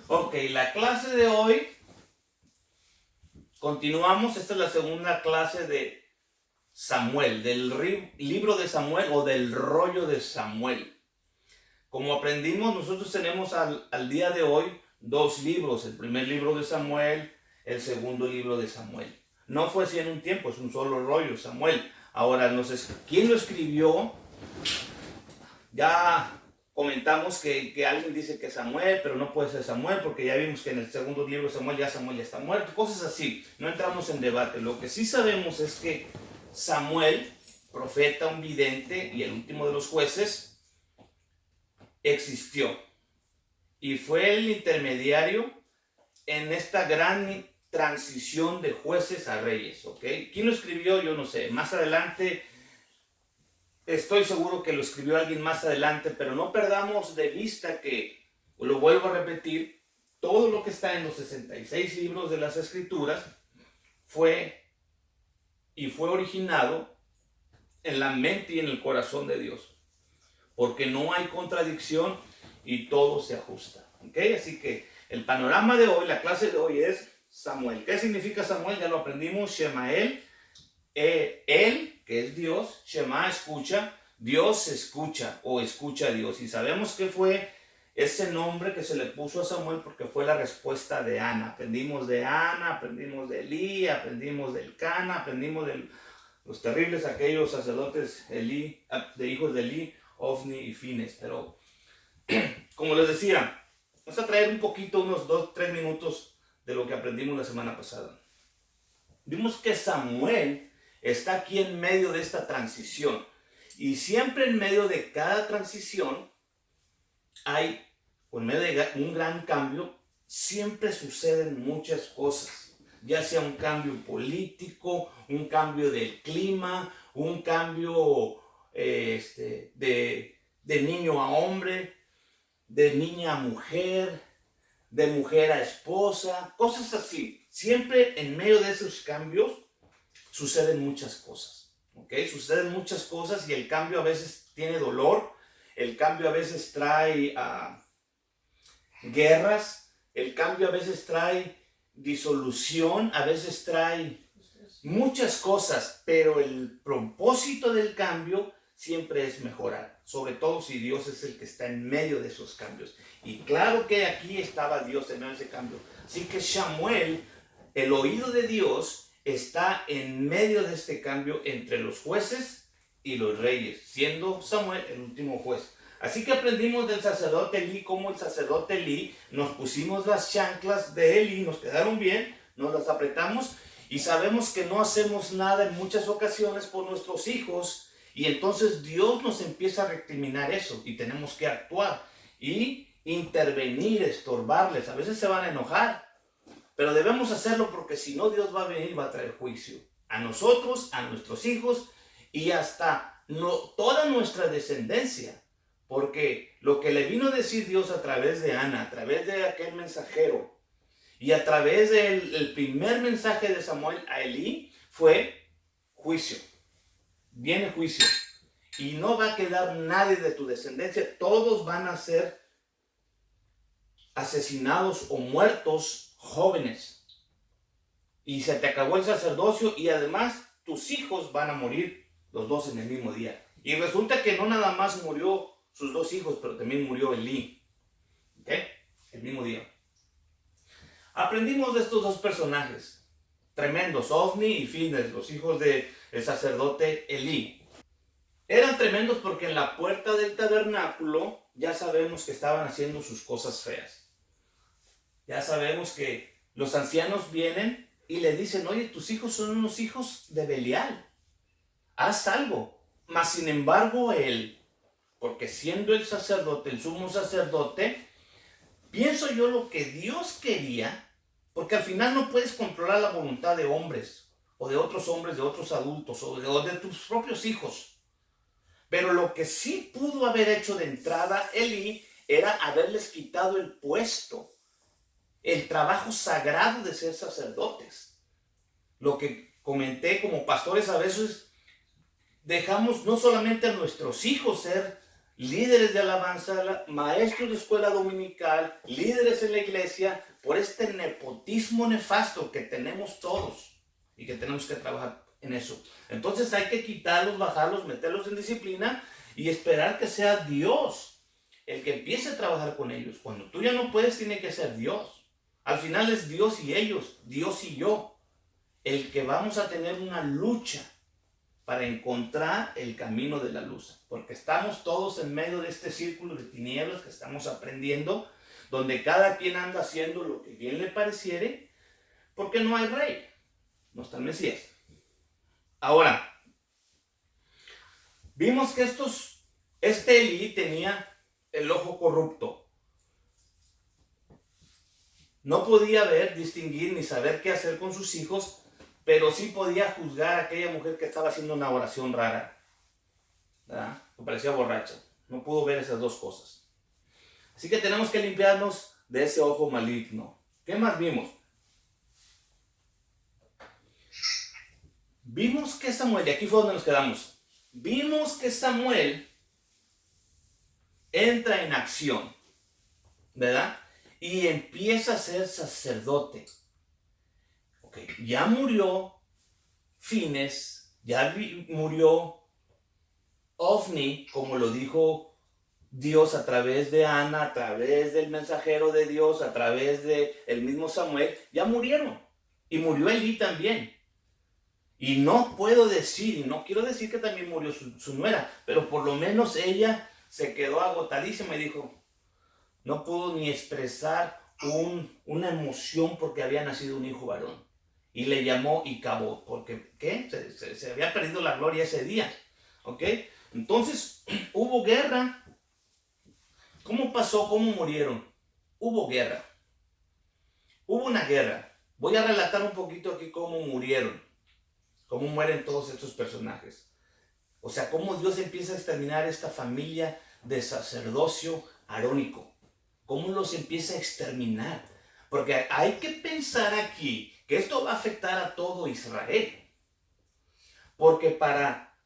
Ok, la clase de hoy, continuamos, esta es la segunda clase de Samuel, del libro de Samuel o del rollo de Samuel. Como aprendimos, nosotros tenemos al día de hoy dos libros, el primer libro de Samuel, el segundo libro de Samuel. No fue así en un tiempo, es un solo rollo, Samuel. Ahora, no sé quién lo escribió. Ya comentamos que alguien dice que Samuel, pero no puede ser Samuel, porque ya vimos que en el segundo libro de Samuel ya está muerto, cosas así. No entramos en debate. Lo que sí sabemos es que Samuel, profeta, un vidente y el último de los jueces, existió y fue el intermediario en esta gran transición de jueces a reyes, ¿ok? ¿Quién lo escribió? Yo no sé. Más adelante, estoy seguro que lo escribió alguien más adelante, pero no perdamos de vista que, lo vuelvo a repetir, todo lo que está en los 66 libros de las Escrituras fue originado en la mente y en el corazón de Dios, porque no hay contradicción y todo se ajusta, ¿ok? Así que el panorama de hoy, la clase de hoy es Samuel. ¿Qué significa Samuel? Ya lo aprendimos. Shemael, él, que es Dios. Shema, escucha. Dios escucha o escucha a Dios. Y sabemos que fue ese nombre que se le puso a Samuel porque fue la respuesta de Ana. Aprendimos de Ana, aprendimos de Elí, aprendimos del Cana, aprendimos de los terribles aquellos sacerdotes Elí, de hijos de Elí, Ofni y Fines. Pero como les decía, vamos a traer un poquito, unos 2-3 minutos de lo que aprendimos la semana pasada. Vimos que Samuel está aquí en medio de esta transición. Y siempre en medio de cada transición hay, o en medio de un gran cambio, siempre suceden muchas cosas. Ya sea un cambio político, un cambio del clima, un cambio de niño a hombre, de niña a mujer, de mujer a esposa, cosas así. Siempre en medio de esos cambios suceden muchas cosas, ¿ok? Suceden muchas cosas y el cambio a veces tiene dolor, el cambio a veces trae guerras, el cambio a veces trae disolución, a veces trae muchas cosas, pero el propósito del cambio siempre es mejorar, sobre todo si Dios es el que está en medio de esos cambios. Y claro que aquí estaba Dios en medio de ese cambio. Así que Samuel, el oído de Dios, está en medio de este cambio entre los jueces y los reyes, siendo Samuel el último juez. Así que aprendimos del sacerdote Elí, cómo el sacerdote Elí, nos pusimos las chanclas de Elí, nos quedaron bien, nos las apretamos y sabemos que no hacemos nada en muchas ocasiones por nuestros hijos y entonces Dios nos empieza a recriminar eso y tenemos que actuar y intervenir, estorbarles. A veces se van a enojar, pero debemos hacerlo porque si no Dios va a venir, va a traer juicio a nosotros, a nuestros hijos y hasta toda nuestra descendencia. Porque lo que le vino a decir Dios a través de Ana, a través de aquel mensajero y a través del primer mensaje de Samuel a Elí fue juicio. Viene juicio y no va a quedar nadie de tu descendencia. Todos van a ser asesinados o muertos jóvenes. Y se te acabó el sacerdocio y además tus hijos van a morir los dos en el mismo día. Y resulta que no nada más murió sus dos hijos, pero también murió Elí. ¿Ok? El mismo día. Aprendimos de estos dos personajes tremendos, Ofni y Fines, los hijos del sacerdote Elí. Eran tremendos porque en la puerta del tabernáculo ya sabemos que estaban haciendo sus cosas feas. Ya sabemos que los ancianos vienen y le dicen, oye, tus hijos son unos hijos de Belial. Haz algo. Mas sin embargo él, porque siendo el sacerdote, el sumo sacerdote, pienso yo lo que Dios quería, porque al final no puedes controlar la voluntad de hombres, o de otros hombres, de otros adultos, o de tus propios hijos. Pero lo que sí pudo haber hecho de entrada Elí era haberles quitado el puesto, el trabajo sagrado de ser sacerdotes. Lo que comenté, como pastores a veces dejamos no solamente a nuestros hijos ser líderes de alabanza, maestros de escuela dominical, líderes en la iglesia, por este nepotismo nefasto que tenemos todos y que tenemos que trabajar en eso. Entonces hay que quitarlos, bajarlos, meterlos en disciplina y esperar que sea Dios el que empiece a trabajar con ellos. Cuando tú ya no puedes, tiene que ser Dios. Al final es Dios y ellos, Dios y yo, el que vamos a tener una lucha para encontrar el camino de la luz. Porque estamos todos en medio de este círculo de tinieblas que estamos aprendiendo, donde cada quien anda haciendo lo que bien le pareciere, porque no hay rey, no está el Mesías. Ahora, vimos que este Elí tenía el ojo corrupto. No podía ver, distinguir ni saber qué hacer con sus hijos, pero sí podía juzgar a aquella mujer que estaba haciendo una oración rara, ¿verdad? Que parecía borracha. No pudo ver esas dos cosas. Así que tenemos que limpiarnos de ese ojo maligno. ¿Qué más vimos? Vimos que Samuel, y aquí fue donde nos quedamos, vimos que Samuel entra en acción, ¿verdad? Y empieza a ser sacerdote. Okay. Ya murió Fines, ya murió Ofni, como lo dijo Dios a través de Ana, a través del mensajero de Dios, a través del mismo Samuel, ya murieron. Y murió Elí también. Y no puedo decir, y no quiero decir que también murió su nuera, pero por lo menos ella se quedó agotadísima y dijo, no pudo ni expresar una emoción porque había nacido un hijo varón. Y le llamó Icabod, porque ¿qué? Se había perdido la gloria ese día. ¿Ok? Entonces, hubo guerra. ¿Cómo pasó? ¿Cómo murieron? Hubo guerra. Hubo una guerra. Voy a relatar un poquito aquí cómo murieron. Cómo mueren todos estos personajes. O sea, cómo Dios empieza a exterminar esta familia de sacerdocio arónico. Cómo los empieza a exterminar. Porque hay que pensar aquí que esto va a afectar a todo Israel. Porque para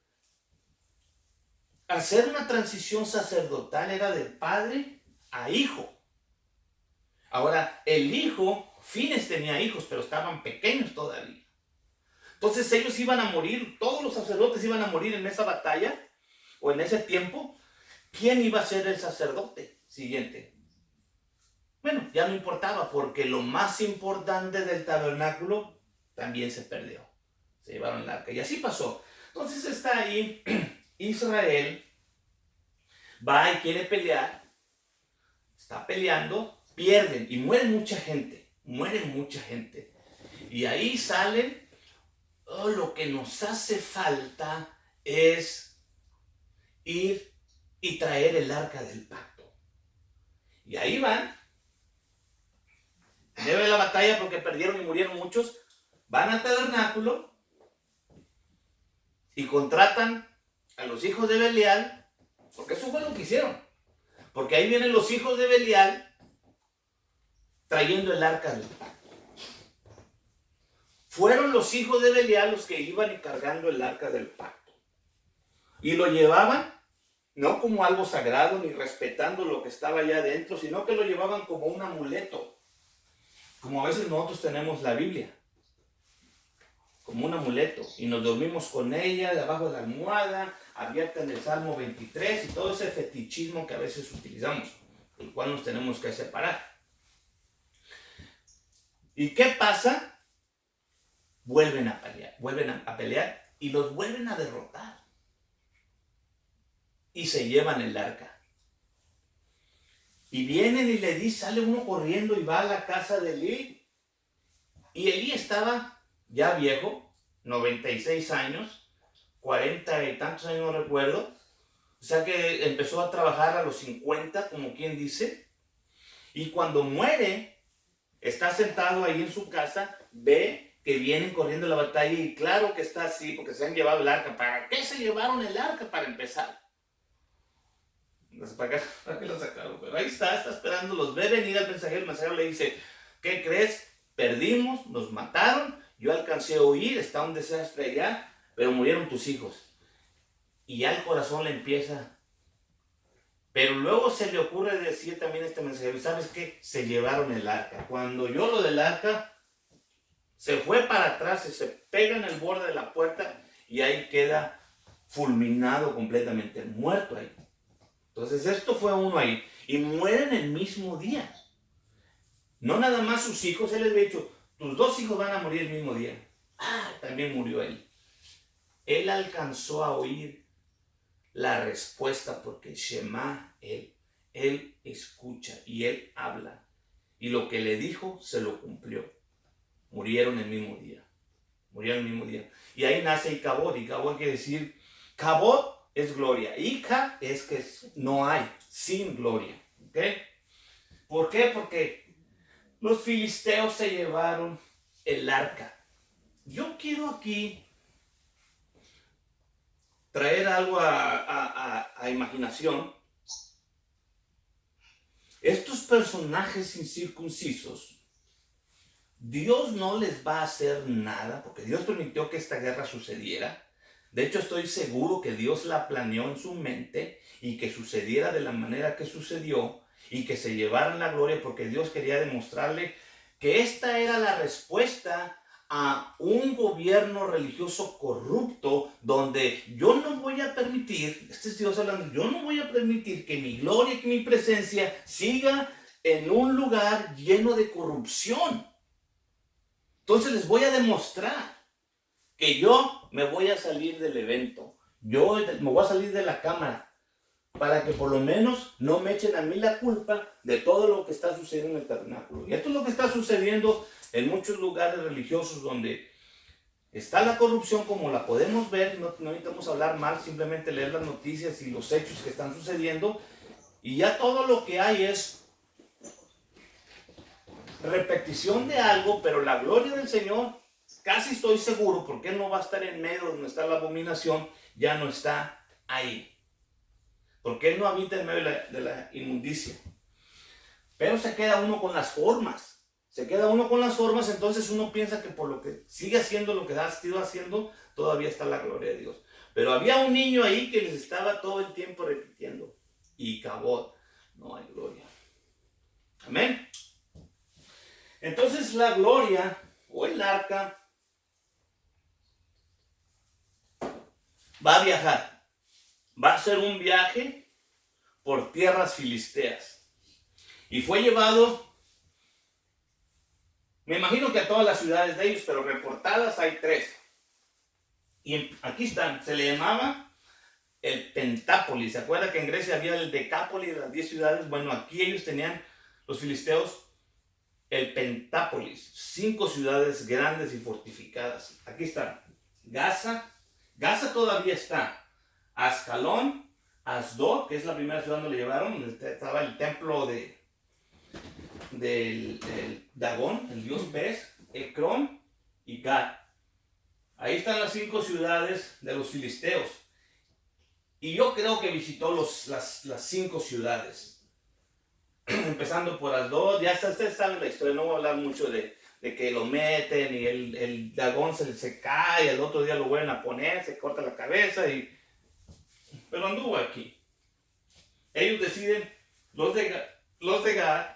hacer una transición sacerdotal era de padre a hijo. Ahora, el hijo, Fines tenía hijos, pero estaban pequeños todavía. Entonces ellos iban a morir, todos los sacerdotes iban a morir en esa batalla, o en ese tiempo. ¿Quién iba a ser el sacerdote siguiente? Bueno, ya no importaba, porque lo más importante del tabernáculo también se perdió. Se llevaron el arca, y así pasó. Entonces está ahí Israel, va y quiere pelear, está peleando, pierden, y mueren mucha gente. Y ahí salen, oh, lo que nos hace falta es ir y traer el arca del pacto. Y ahí van. En medio de la batalla, porque perdieron y murieron muchos, van al tabernáculo y contratan a los hijos de Belial, porque eso fue lo que hicieron. Porque ahí vienen los hijos de Belial trayendo el arca del pacto. Fueron los hijos de Belial los que iban y cargando el arca del pacto. Y lo llevaban, no como algo sagrado, ni respetando lo que estaba allá adentro, sino que lo llevaban como un amuleto. Como a veces nosotros tenemos la Biblia, como un amuleto, y nos dormimos con ella debajo de la almohada, abierta en el Salmo 23, y todo ese fetichismo que a veces utilizamos, el cual nos tenemos que separar. ¿Y qué pasa? Vuelven a pelear y los vuelven a derrotar. Y se llevan el arca. Y vienen y le dicen, sale uno corriendo y va a la casa de Elí. Y Elí estaba ya viejo, 96 años, 40 y tantos años no recuerdo. O sea que empezó a trabajar a los 50, como quien dice. Y cuando muere, está sentado ahí en su casa, ve que vienen corriendo la batalla y claro que está así, porque se han llevado el arca. ¿Para qué se llevaron el arca? Para empezar. ¿Para qué lo sacaron? Pero ahí está esperando, los ve venir al mensajero. El mensajero le dice, ¿qué crees? Perdimos, nos mataron, yo alcancé a huir, está un desastre allá, pero murieron tus hijos. Y ya el corazón le empieza Pero luego se le ocurre decir también este mensajero, ¿sabes qué? Se llevaron el arca. Cuando oyó lo del arca, se fue para atrás y se pega en el borde de la puerta y ahí queda fulminado completamente, muerto ahí. Entonces esto fue uno ahí y mueren el mismo día. No nada más sus hijos, él les había dicho, tus 2 hijos van a morir el mismo día. También murió él. Él alcanzó a oír la respuesta porque Shema, él escucha y él habla. Y lo que le dijo se lo cumplió. Murieron el mismo día. Murieron el mismo día. Y ahí nace Icabod. Icabod quiere decir, Cabod es gloria. Ica es que no hay, sin gloria. ¿Ok? ¿Por qué? Porque los filisteos se llevaron el arca. Yo quiero aquí traer algo a imaginación. Estos personajes incircuncisos, Dios no les va a hacer nada, porque Dios permitió que esta guerra sucediera. De hecho, estoy seguro que Dios la planeó en su mente y que sucediera de la manera que sucedió y que se llevaran la gloria, porque Dios quería demostrarle que esta era la respuesta a un gobierno religioso corrupto, donde yo no voy a permitir, este es Dios hablando, yo no voy a permitir que mi gloria, que mi presencia siga en un lugar lleno de corrupción. Entonces les voy a demostrar que yo me voy a salir del evento, yo me voy a salir de la cámara, para que por lo menos no me echen a mí la culpa de todo lo que está sucediendo en el tabernáculo. Y esto es lo que está sucediendo en muchos lugares religiosos donde está la corrupción como la podemos ver. No necesitamos hablar mal, simplemente leer las noticias y los hechos que están sucediendo, y ya todo lo que hay es repetición de algo, pero la gloria del Señor, casi estoy seguro, porque Él no va a estar en medio donde está la abominación, ya no está ahí. Porque Él no habita en medio de la inmundicia. Pero se queda uno con las formas. Entonces uno piensa que por lo que sigue haciendo lo que ha estado haciendo, todavía está la gloria de Dios. Pero había un niño ahí que les estaba todo el tiempo repitiendo, Icabod, no hay gloria. Amén. Entonces la gloria o el arca va a viajar. Va a ser un viaje por tierras filisteas. Y fue llevado, me imagino que a todas las ciudades de ellos, pero reportadas hay 3. Y aquí están, se le llamaba el Pentápolis. ¿Se acuerda que en Grecia había el Decápolis de las 10 ciudades? Bueno, aquí ellos tenían, los filisteos, el Pentápolis, 5 ciudades grandes y fortificadas. Aquí están, Gaza todavía está. Ascalón, Asdod, que es la primera ciudad donde le llevaron, donde estaba el templo del Dagón, el dios pez, Ecrón y Gat. Ahí están las 5 ciudades de los filisteos. Y yo creo que visitó las 5 ciudades. Empezando por Asdod, ya ustedes saben la historia, no voy a hablar mucho de que lo meten y el Dagón se cae, el otro día lo vuelven a poner, se corta la cabeza pero anduvo aquí. Ellos deciden, los de Gad,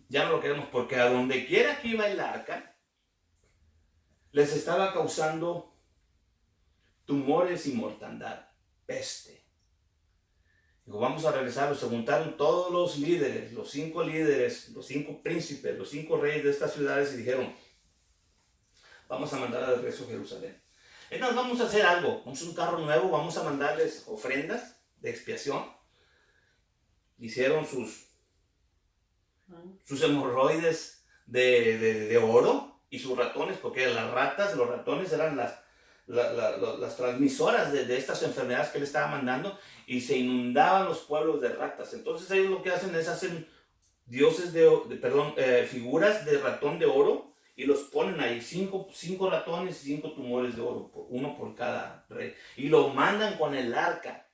ya no lo queremos, porque a donde quiera que iba el arca, les estaba causando tumores y mortandad, peste. Digo, vamos a regresar. Se juntaron todos los líderes, los 5 líderes, los 5 príncipes, los 5 reyes de estas ciudades y dijeron, vamos a mandar de regreso a Jerusalén. Entonces vamos a hacer algo, vamos a un carro nuevo, vamos a mandarles ofrendas de expiación. Hicieron sus hemorroides de oro y sus ratones, porque los ratones eran las transmisoras de estas enfermedades que él estaba mandando, y se inundaban los pueblos de ratas. Entonces ellos lo que hacen es hacen figuras de ratón de oro, y los ponen ahí, 5 ratones y 5 tumores de oro, uno por cada rey, y lo mandan con el arca.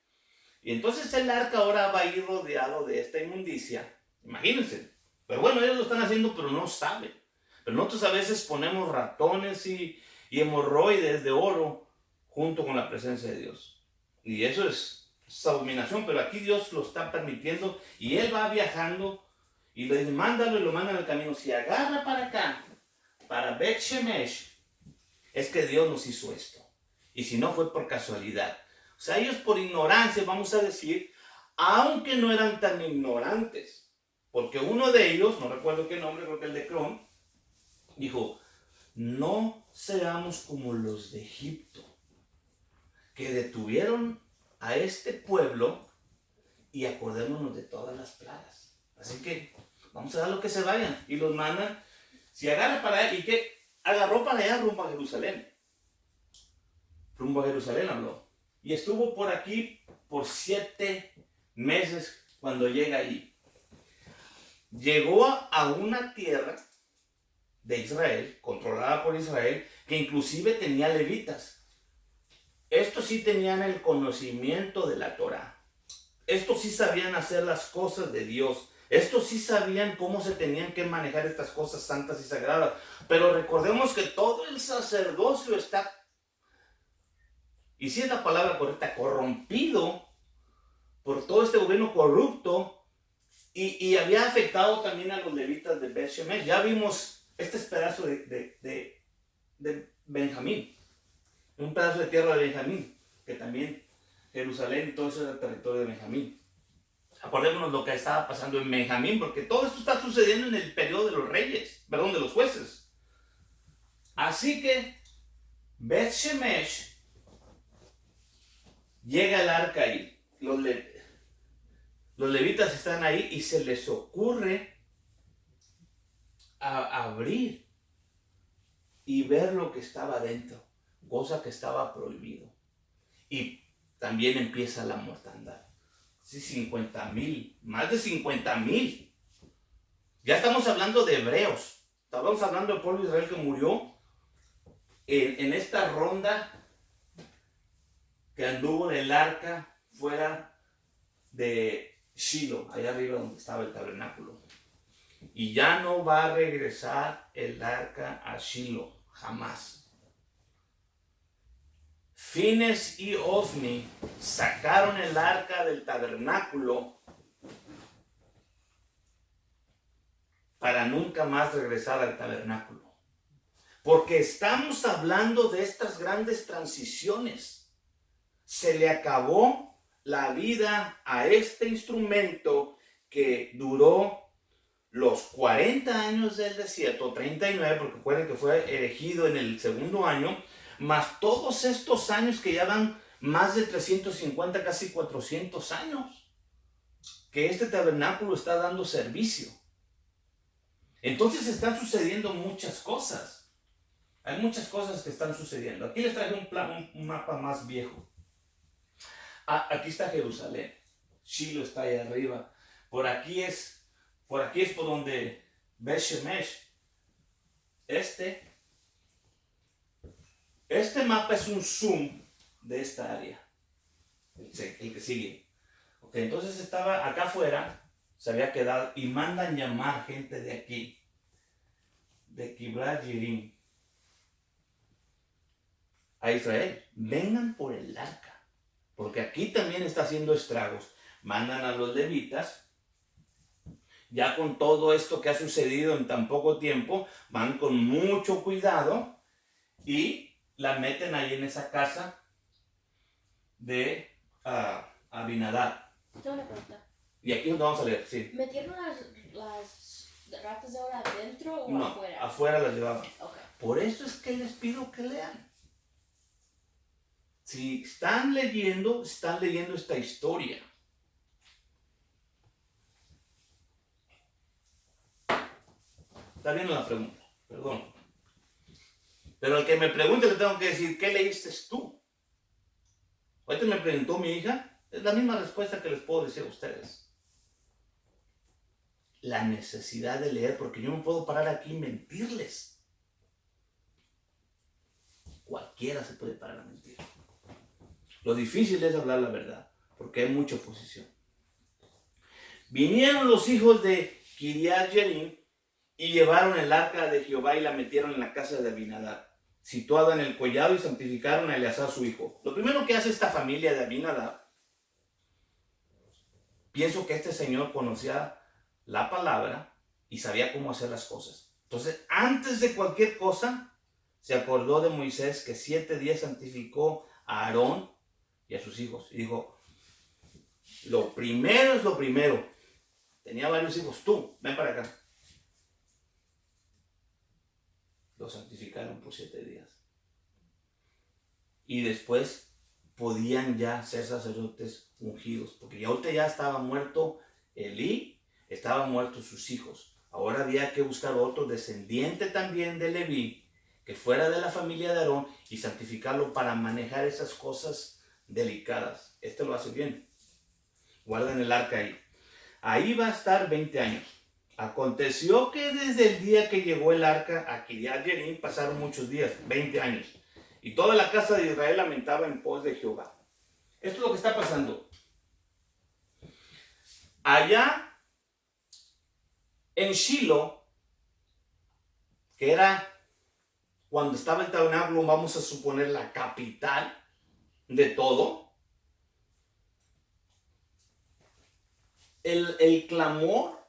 Y entonces el arca ahora va a ir rodeado de esta inmundicia, imagínense. Pero bueno, ellos lo están haciendo, pero no saben. Pero nosotros a veces ponemos ratones y hemorroides de oro junto con la presencia de Dios. Y eso es su abominación, pero aquí Dios lo está permitiendo y él va viajando y le dice, mándalo y lo manda en el camino. Si agarra para acá, para Bet Shemesh, es que Dios nos hizo esto. Y si no fue por casualidad. O sea, ellos por ignorancia, vamos a decir, aunque no eran tan ignorantes, porque uno de ellos, no recuerdo qué nombre, creo que el de Cron, dijo, no seamos como los de Egipto, que detuvieron a este pueblo y acordémonos de todas las plagas. Así que vamos a dar lo que se vayan. Y los mandan, si agarra para allá, y que agarró para allá rumbo a Jerusalén. Rumbo a Jerusalén habló. Y estuvo por aquí por 7 meses cuando llega allí. Llegó a una tierra de Israel, controlada por Israel, que inclusive tenía levitas. Estos sí tenían el conocimiento de la Torá. Estos sí sabían hacer las cosas de Dios. Estos sí sabían cómo se tenían que manejar estas cosas santas y sagradas. Pero recordemos que todo el sacerdocio está, y si es la palabra correcta, corrompido por todo este gobierno corrupto, y había afectado también a los levitas de Bet Shemesh. Ya vimos este pedazo de Benjamín, un pedazo de tierra de Benjamín, que también Jerusalén y todo eso era el territorio de Benjamín. Acordémonos lo que estaba pasando en Benjamín, porque todo esto está sucediendo en el periodo de los reyes, perdón, de los jueces. Así que Bet Shemesh, llega el arca ahí, los levitas están ahí y se les ocurre abrir y ver lo que estaba dentro, cosa que estaba prohibido. Y también empieza la mortandad. Sí, 50,000, más de 50,000. Ya estamos hablando de hebreos, estamos hablando del pueblo de Israel que murió en esta ronda que anduvo en el arca fuera de Shiloh, allá arriba donde estaba el tabernáculo. Y ya no va a regresar el arca a Shiloh, jamás. Fines y Ofni sacaron el arca del tabernáculo para nunca más regresar al tabernáculo. Porque estamos hablando de estas grandes transiciones. Se le acabó la vida a este instrumento que duró los 40 años del desierto, 39, porque recuerden que fue elegido en el segundo año, más todos estos años que ya van más de 350, casi 400 años, que este tabernáculo está dando servicio. Entonces están sucediendo muchas cosas. Hay muchas cosas que están sucediendo. Aquí les traje un mapa más viejo. Aquí está Jerusalén. Shiloh está ahí arriba. Por aquí es por donde Bet Shemesh. Este mapa es un zoom de esta área. El que sigue. Okay, entonces estaba acá afuera, se había quedado, y mandan llamar gente de aquí, de Kiblat Yerim, a Israel. Vengan por el arca, porque aquí también está haciendo estragos. Mandan a los levitas, ya con todo esto que ha sucedido en tan poco tiempo, van con mucho cuidado y la meten ahí en esa casa de Abinadab. Tengo una pregunta. Y aquí nos vamos a leer, sí. ¿Metieron las ratas de oro adentro o No, afuera? afuera las llevaban. Okay. Por eso es que les pido que lean. Si están leyendo esta historia. Está bien la pregunta, perdón. Pero al que me pregunte le tengo que decir, ¿qué leíste tú? Ahorita me preguntó mi hija, es la misma respuesta que les puedo decir a ustedes. La necesidad de leer, porque yo no puedo parar aquí y mentirles. Cualquiera se puede parar a mentir. Lo difícil es hablar la verdad, porque hay mucha oposición. Vinieron los hijos de Kiriat Jearim y llevaron el arca de Jehová y la metieron en la casa de Abinadab, situada en el collado, y santificaron a Eleazar su hijo. Lo primero que hace esta familia de Abinadab pienso que este señor conocía la palabra y sabía cómo hacer las cosas. Entonces, antes de cualquier cosa, se acordó de Moisés que 7 días santificó a Aarón y a sus hijos. Y dijo, lo primero es lo primero. Tenía varios hijos. Tú, ven para acá. Lo santificaron por 7 días. Y después podían ya ser sacerdotes ungidos. Porque ya ahorita ya estaba muerto Elí, estaban muertos sus hijos. Ahora había que buscar otro descendiente también de Leví, que fuera de la familia de Aarón, y santificarlo para manejar esas cosas delicadas. Este lo hace bien. Guarden el arca ahí. Ahí va a estar 20 años. Aconteció que desde el día que llegó el arca a Kiriat Jearim pasaron muchos días, 20 años. Y toda la casa de Israel lamentaba en pos de Jehová. Esto es lo que está pasando. Allá en Shiloh, que era cuando estaba el tabernáculo, vamos a suponer la capital de todo, el clamor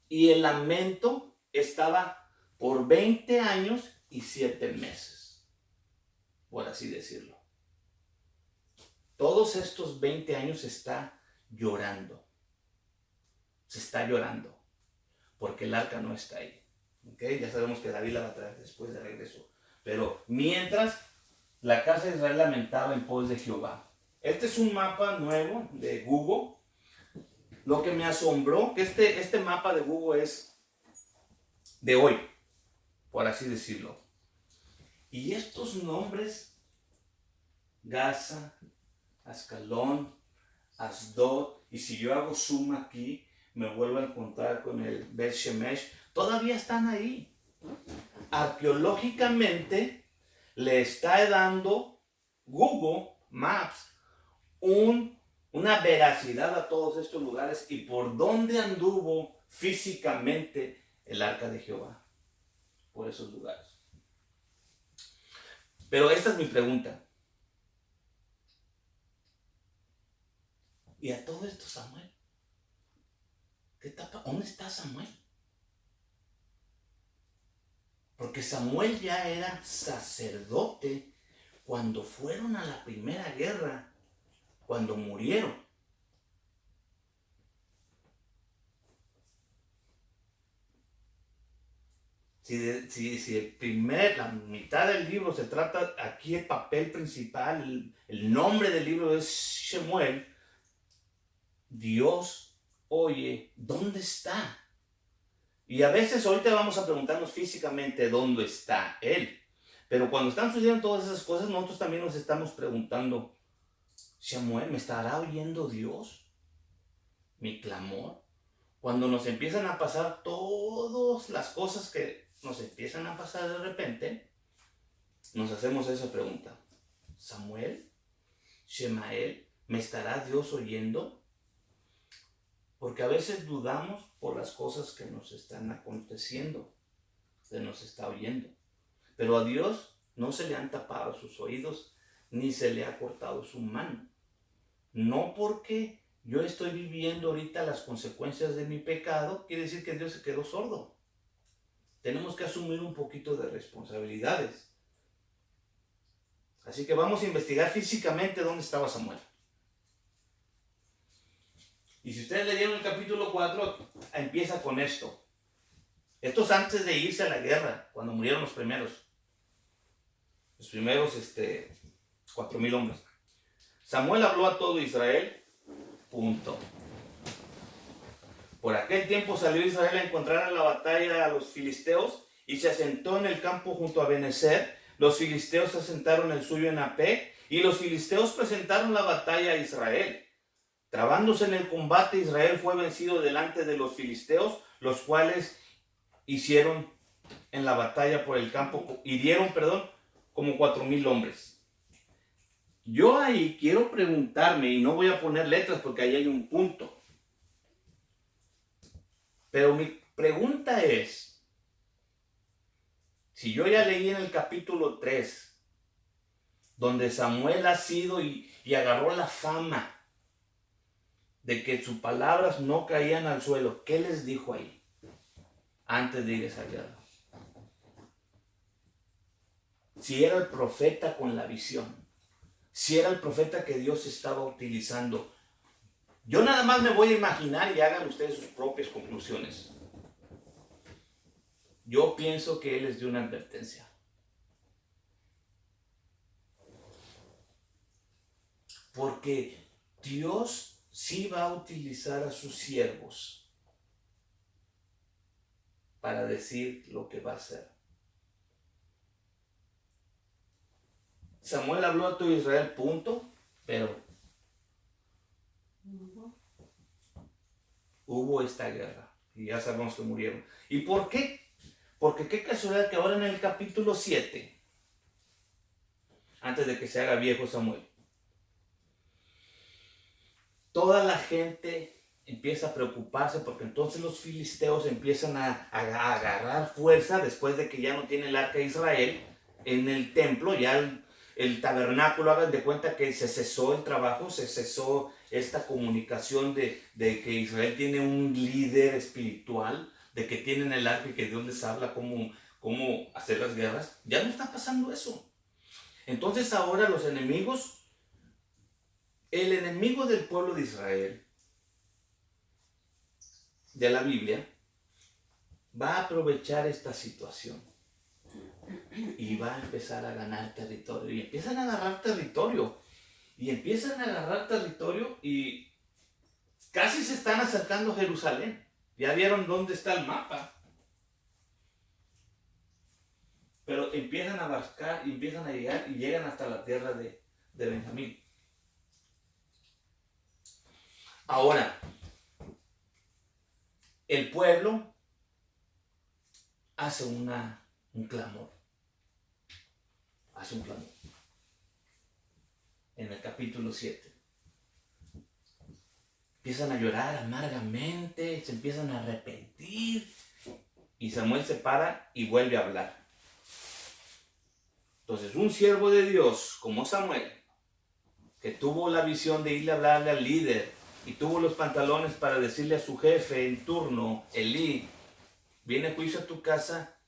y el lamento estaba por 20 años y 7 meses, por así decirlo. Todos estos 20 años se está llorando. Se está llorando porque el arca no está ahí. ¿Okay? Ya sabemos que David la va a traer después de regreso. Pero mientras, la casa de Israel lamentaba en pos de Jehová. Este es un mapa nuevo de Google. Lo que me asombró, que este mapa de Google es de hoy, por así decirlo. Y estos nombres, Gaza, Ascalón, Asdod, y si yo hago zoom aquí, me vuelvo a encontrar con el Bet Shemesh, todavía están ahí. Arqueológicamente le está dando Google Maps una veracidad a todos estos lugares y por dónde anduvo físicamente el arca de Jehová, por esos lugares. Pero esta es mi pregunta. Y a todo esto, Samuel, ¿dónde está Samuel? Porque Samuel ya era sacerdote cuando fueron a la primera guerra, cuando murieron. Si la mitad del libro se trata, aquí el papel principal, el nombre del libro es Shemuel, Dios, oye, ¿dónde está? Y a veces ahorita vamos a preguntarnos físicamente dónde está Él. Pero cuando están sucediendo todas esas cosas, nosotros también nos estamos preguntando, Shemuel, ¿me estará oyendo Dios? ¿Mi clamor? Cuando nos empiezan a pasar todas las cosas que nos empiezan a pasar de repente, nos hacemos esa pregunta. Samuel, Shemael, ¿me estará Dios oyendo? Porque a veces dudamos por las cosas que nos están aconteciendo, que nos está oyendo. Pero a Dios no se le han tapado sus oídos, ni se le ha cortado su mano. No porque yo estoy viviendo ahorita las consecuencias de mi pecado, quiere decir que Dios se quedó sordo. Tenemos que asumir un poquito de responsabilidades. Así que vamos a investigar físicamente dónde estaba Samuel. Y si ustedes leyeron el capítulo 4, empieza con esto. Esto es antes de irse a la guerra, cuando murieron los primeros. Los primeros 4,000 hombres. Samuel habló a todo Israel, punto. Por aquel tiempo salió Israel a encontrar en la batalla a los filisteos y se asentó en el campo junto a Benecer. Los filisteos asentaron el suyo en Apec y los filisteos presentaron la batalla a Israel. Trabándose en el combate, Israel fue vencido delante de los filisteos, los cuales hicieron en la batalla por el campo, hirieron, como 4,000 hombres. Yo ahí quiero preguntarme, y no voy a poner letras porque ahí hay un punto. Pero mi pregunta es, si yo ya leí en el capítulo 3, donde Samuel ha sido y agarró la fama de que sus palabras no caían al suelo. ¿Qué les dijo ahí antes de ir a esa guerra? Si era el profeta con la visión, si era el profeta que Dios estaba utilizando. Yo nada más me voy a imaginar y hagan ustedes sus propias conclusiones. Yo pienso que él les dio una advertencia. Porque Dios sí va a utilizar a sus siervos para decir lo que va a hacer. Samuel habló a todo Israel, punto, pero hubo esta guerra y ya sabemos que murieron. ¿Y por qué? Porque qué casualidad que ahora en el capítulo 7, antes de que se haga viejo Samuel, toda la gente empieza a preocuparse porque entonces los filisteos empiezan a agarrar fuerza después de que ya no tiene el arca de Israel en el templo, ya el tabernáculo, hagan de cuenta que se cesó el trabajo, se cesó esta comunicación de que Israel tiene un líder espiritual, de que tienen el arca y que Dios les habla cómo hacer las guerras. Ya no está pasando eso. Entonces ahora los enemigos, el enemigo del pueblo de Israel, de la Biblia, va a aprovechar esta situación y va a empezar a ganar territorio. Y empiezan a agarrar territorio. Y empiezan a agarrar territorio y casi se están acercando a Jerusalén. Ya vieron dónde está el mapa. Pero empiezan a abarcar y empiezan a llegar y llegan hasta la tierra de Benjamín. Ahora, el pueblo hace un clamor. Hace un clamor. En el capítulo 7. Empiezan a llorar amargamente, se empiezan a arrepentir. Y Samuel se para y vuelve a hablar. Entonces, un siervo de Dios como Samuel, que tuvo la visión de irle a hablarle al líder y tuvo los pantalones para decirle a su jefe en turno, Elí, viene juicio a tu casa,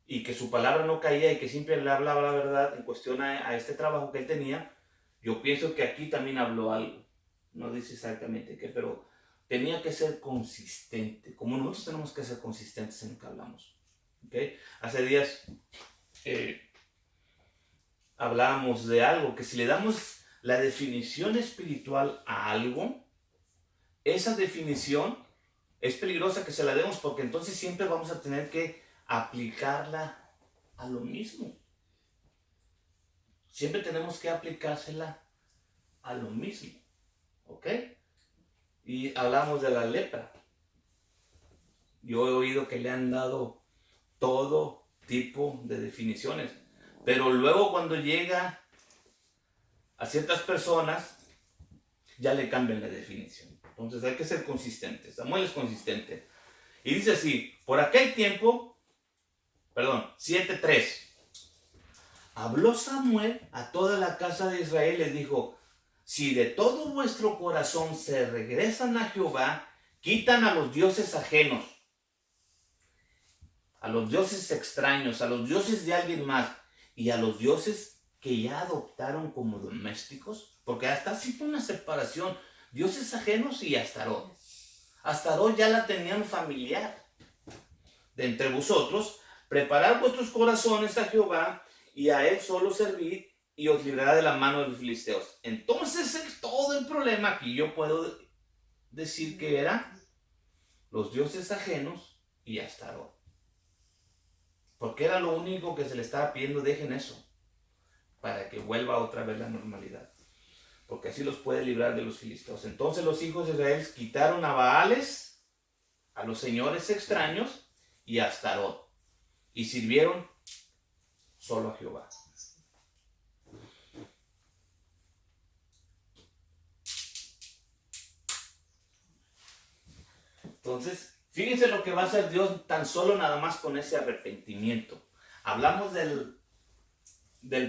y que su palabra no caía y que siempre le hablaba la verdad en cuestión a este trabajo que él tenía, yo pienso que aquí también habló algo. No dice exactamente qué, pero tenía que ser consistente, como nosotros tenemos que ser consistentes en lo que hablamos. ¿Okay? Hace días hablábamos de algo, que si le damos la definición espiritual a algo, esa definición es peligrosa que se la demos, porque entonces siempre vamos a tener que aplicarla a lo mismo. Siempre tenemos que aplicársela a lo mismo. ¿Ok? Y hablamos de la lepra. Yo he oído que le han dado todo tipo de definiciones, pero luego cuando llega a ciertas personas ya le cambian la definición. Entonces hay que ser consistente. Samuel es consistente. Y dice así, por aquel tiempo, 7:3. Habló Samuel a toda la casa de Israel, les dijo, si de todo vuestro corazón se regresan a Jehová, quitan a los dioses ajenos, a los dioses extraños, a los dioses de alguien más y a los dioses que ya adoptaron como domésticos, porque hasta así fue una separación, dioses ajenos y Astarot. Astarot ya la tenían familiar. De entre vosotros, preparad vuestros corazones a Jehová y a él solo servid y os librará de la mano de los filisteos. Entonces todo el problema aquí yo puedo decir que era los dioses ajenos y Astarot. Porque era lo único que se le estaba pidiendo, dejen eso, para que vuelva otra vez la normalidad. Porque así los puede librar de los filisteos. Entonces los hijos de Israel quitaron a Baales, a los señores extraños y a Astarot, y sirvieron solo a Jehová. Entonces, fíjense lo que va a hacer Dios tan solo nada más con ese arrepentimiento. Hablamos del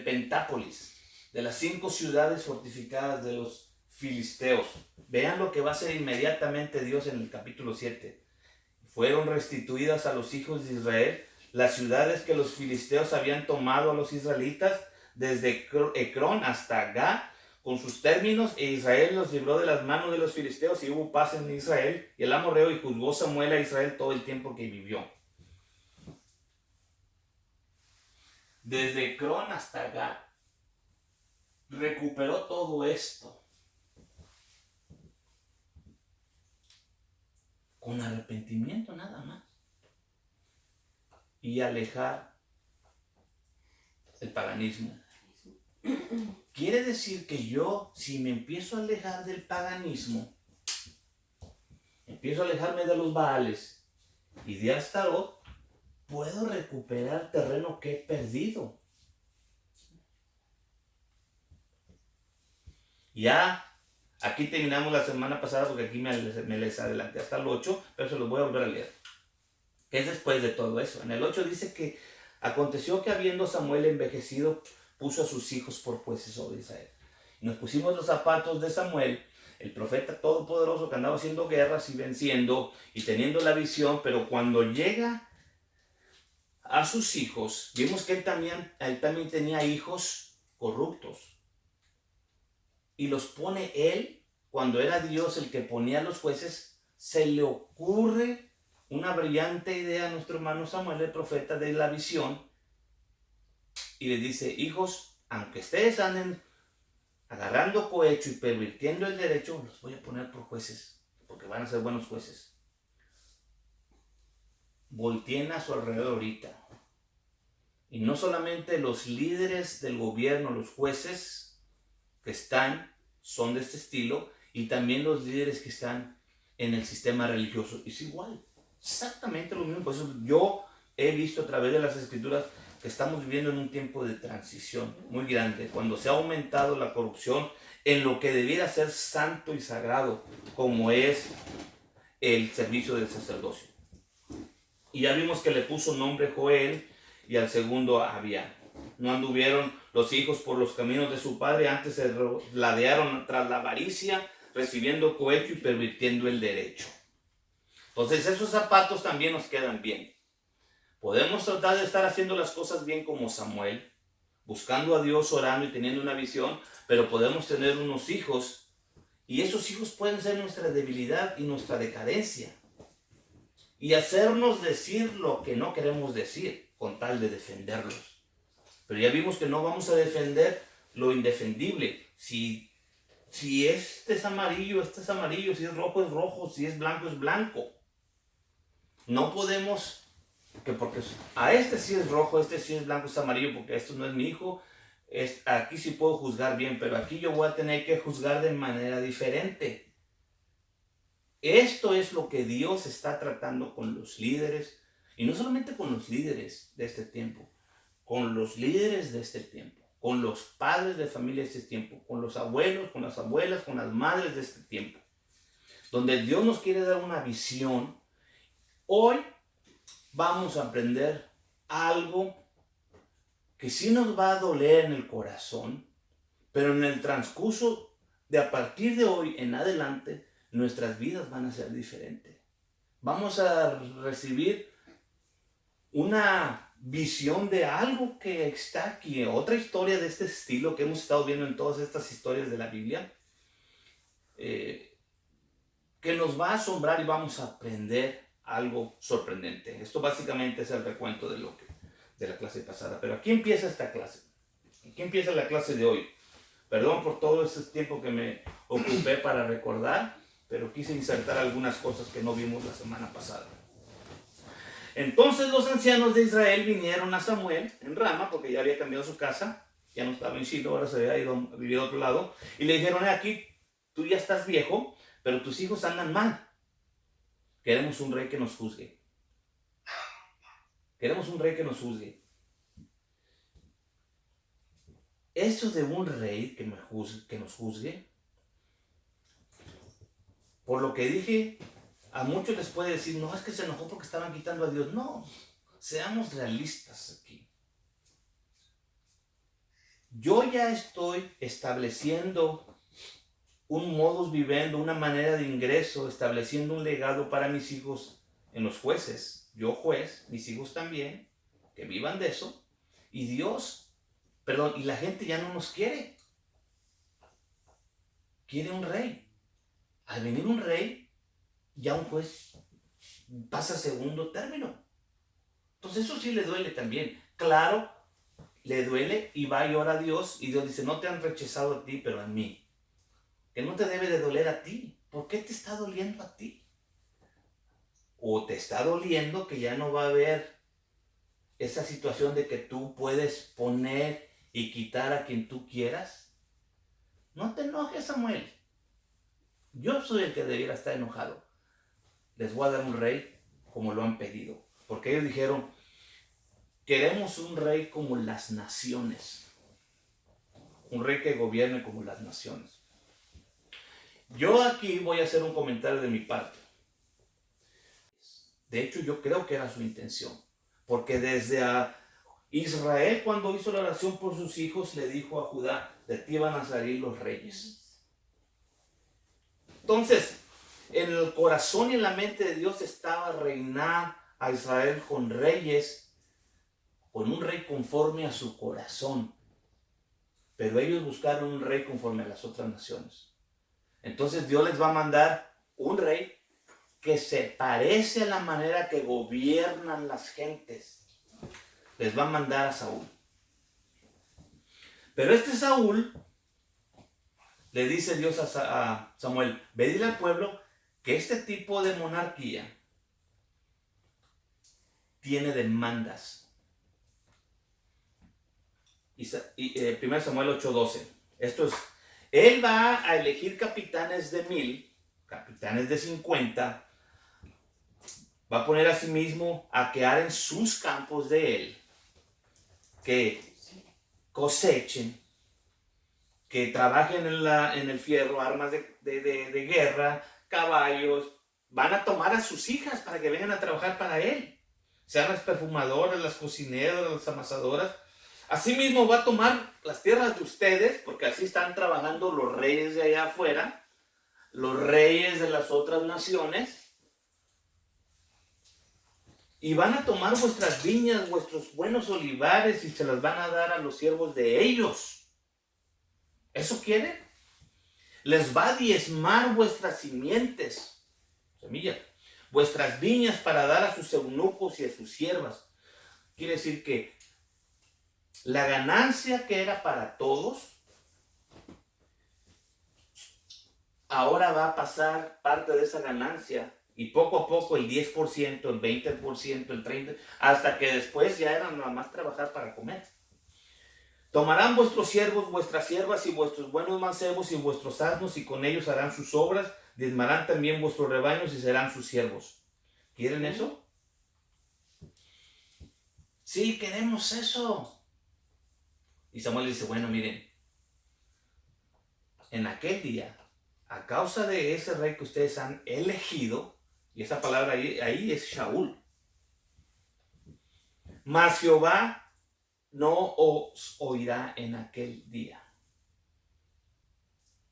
Pentápolis, de las 5 ciudades fortificadas de los filisteos. Vean lo que va a hacer inmediatamente Dios en el capítulo 7. Fueron restituidas a los hijos de Israel las ciudades que los filisteos habían tomado a los israelitas, desde Ecrón hasta Gá, con sus términos, e Israel los libró de las manos de los filisteos, y hubo paz en Israel y el amorreo, y juzgó Samuel a Israel todo el tiempo que vivió. Desde Ecrón hasta Gá, recuperó todo esto con arrepentimiento nada más, y alejar el paganismo. Quiere decir que yo, si me empiezo a alejar del paganismo, empiezo a alejarme de los Baales y de Astarot, puedo recuperar terreno que he perdido. Ya, aquí terminamos la semana pasada, porque aquí me les adelanté hasta el 8, pero se los voy a volver a leer. ¿Qué es después de todo eso? En el 8 dice que aconteció que, habiendo Samuel envejecido, puso a sus hijos por jueces sobre Israel. Y nos pusimos los zapatos de Samuel, el profeta todopoderoso, que andaba haciendo guerras y venciendo y teniendo la visión, pero cuando llega a sus hijos, vimos que él también tenía hijos corruptos. Y los pone él, cuando era Dios el que ponía a los jueces, se le ocurre una brillante idea a nuestro hermano Samuel, el profeta, de la visión, y le dice: hijos, aunque ustedes anden agarrando cohecho y pervirtiendo el derecho, los voy a poner por jueces, porque van a ser buenos jueces. Volteen a su alrededor ahorita, y no solamente los líderes del gobierno, los jueces que son de este estilo, y también los líderes que están en el sistema religioso. Es igual, exactamente lo mismo. Por eso yo he visto a través de las escrituras que estamos viviendo en un tiempo de transición muy grande, cuando se ha aumentado la corrupción en lo que debiera ser santo y sagrado, como es el servicio del sacerdocio. Y ya vimos que le puso nombre Joel, y al segundo Abía. No anduvieron los hijos por los caminos de su padre, antes se ladearon tras la avaricia, recibiendo cohecho y pervirtiendo el derecho. Entonces esos zapatos también nos quedan bien. Podemos tratar de estar haciendo las cosas bien como Samuel, buscando a Dios, orando y teniendo una visión, pero podemos tener unos hijos, y esos hijos pueden ser nuestra debilidad y nuestra decadencia, y hacernos decir lo que no queremos decir, con tal de defenderlos. Pero ya vimos que no vamos a defender lo indefendible. Si este es amarillo, si es rojo, si es blanco. No podemos, porque a este sí es rojo, este sí es blanco, es amarillo, porque esto no es mi hijo. Aquí sí puedo juzgar bien, pero aquí yo voy a tener que juzgar de manera diferente. Esto es lo que Dios está tratando con los líderes, y no solamente con los líderes de este tiempo, con los líderes de este tiempo, con los padres de familia de este tiempo, con los abuelos, con las abuelas, con las madres de este tiempo, donde Dios nos quiere dar una visión. Hoy vamos a aprender algo que sí nos va a doler en el corazón, pero en el transcurso de a partir de hoy en adelante, nuestras vidas van a ser diferentes. Vamos a recibir una visión de algo que está aquí, otra historia de este estilo que hemos estado viendo en todas estas historias de la Biblia, que nos va a asombrar, y vamos a aprender algo sorprendente. Esto básicamente es el recuento de la clase pasada, pero aquí empieza esta clase. Aquí empieza la clase de hoy. Perdón por todo ese tiempo que me ocupé para recordar, pero quise insertar algunas cosas que no vimos la semana pasada. Entonces los ancianos de Israel vinieron a Samuel en Rama, porque ya había cambiado su casa, ya no estaba en Shiloh, ahora se había ido a vivir a otro lado, y le dijeron: aquí tú ya estás viejo, pero tus hijos andan mal. Queremos un rey que nos juzgue. Queremos un rey que nos juzgue. Eso de un rey que nos juzgue, por lo que dije, a muchos les puede decir: no, es que se enojó porque estaban quitando a Dios. No, seamos realistas aquí. Yo ya estoy estableciendo un modus vivendi, una manera de ingreso, estableciendo un legado para mis hijos en los jueces. Yo juez, mis hijos también, que vivan de eso. Y y la gente ya no nos quiere. Quiere un rey. Al venir un rey, ya un juez pasa a segundo término. Entonces eso sí le duele también. Claro, le duele y va y ora a Dios. Y Dios dice, no te han rechazado a ti, pero a mí. Que no te debe de doler a ti. ¿Por qué te está doliendo a ti? O te está doliendo que ya no va a haber esa situación de que tú puedes poner y quitar a quien tú quieras. No te enojes, Samuel. Yo soy el que debiera estar enojado. Les voy a dar un rey como lo han pedido. Porque ellos dijeron, queremos un rey como las naciones. Un rey que gobierne como las naciones. Yo aquí voy a hacer un comentario de mi parte. De hecho, yo creo que era su intención. Porque desde Israel, cuando hizo la oración por sus hijos, le dijo a Judá, de ti van a salir los reyes. Entonces, en el corazón y en la mente de Dios estaba reinar a Israel con reyes, con un rey conforme a su corazón. Pero ellos buscaron un rey conforme a las otras naciones. Entonces Dios les va a mandar un rey que se parece a la manera que gobiernan las gentes. Les va a mandar a Saúl. Pero este Saúl, le dice Dios a Samuel, ve y dile al pueblo que este tipo de monarquía tiene demandas. 1 Samuel 8:12. Esto es, él va a elegir capitanes de 1000, capitanes de 50, va a poner a sí mismo a que aren sus campos de él, que cosechen, que trabajen en el fierro, armas de guerra, caballos, van a tomar a sus hijas para que vengan a trabajar para él, sean las perfumadoras, las cocineras, las amasadoras. Asimismo va a tomar las tierras de ustedes, porque así están trabajando los reyes de allá afuera, los reyes de las otras naciones, y van a tomar vuestras viñas, vuestros buenos olivares, y se las van a dar a los siervos de ellos. ¿Eso quiere? Les va a diezmar vuestras simientes, semillas, vuestras viñas para dar a sus eunucos y a sus siervas. Quiere decir que la ganancia que era para todos, ahora va a pasar parte de esa ganancia y poco a poco el 10%, el 20%, el 30%, hasta que después ya era nada más trabajar para comer. Tomarán vuestros siervos, vuestras siervas y vuestros buenos mancebos y vuestros asnos y con ellos harán sus obras, diezmarán también vuestros rebaños y serán sus siervos. ¿Quieren eso? Sí, queremos eso. Y Samuel dice, bueno, miren, en aquel día, a causa de ese rey que ustedes han elegido, y esa palabra ahí es Shaul, mas Jehová no os oirá en aquel día.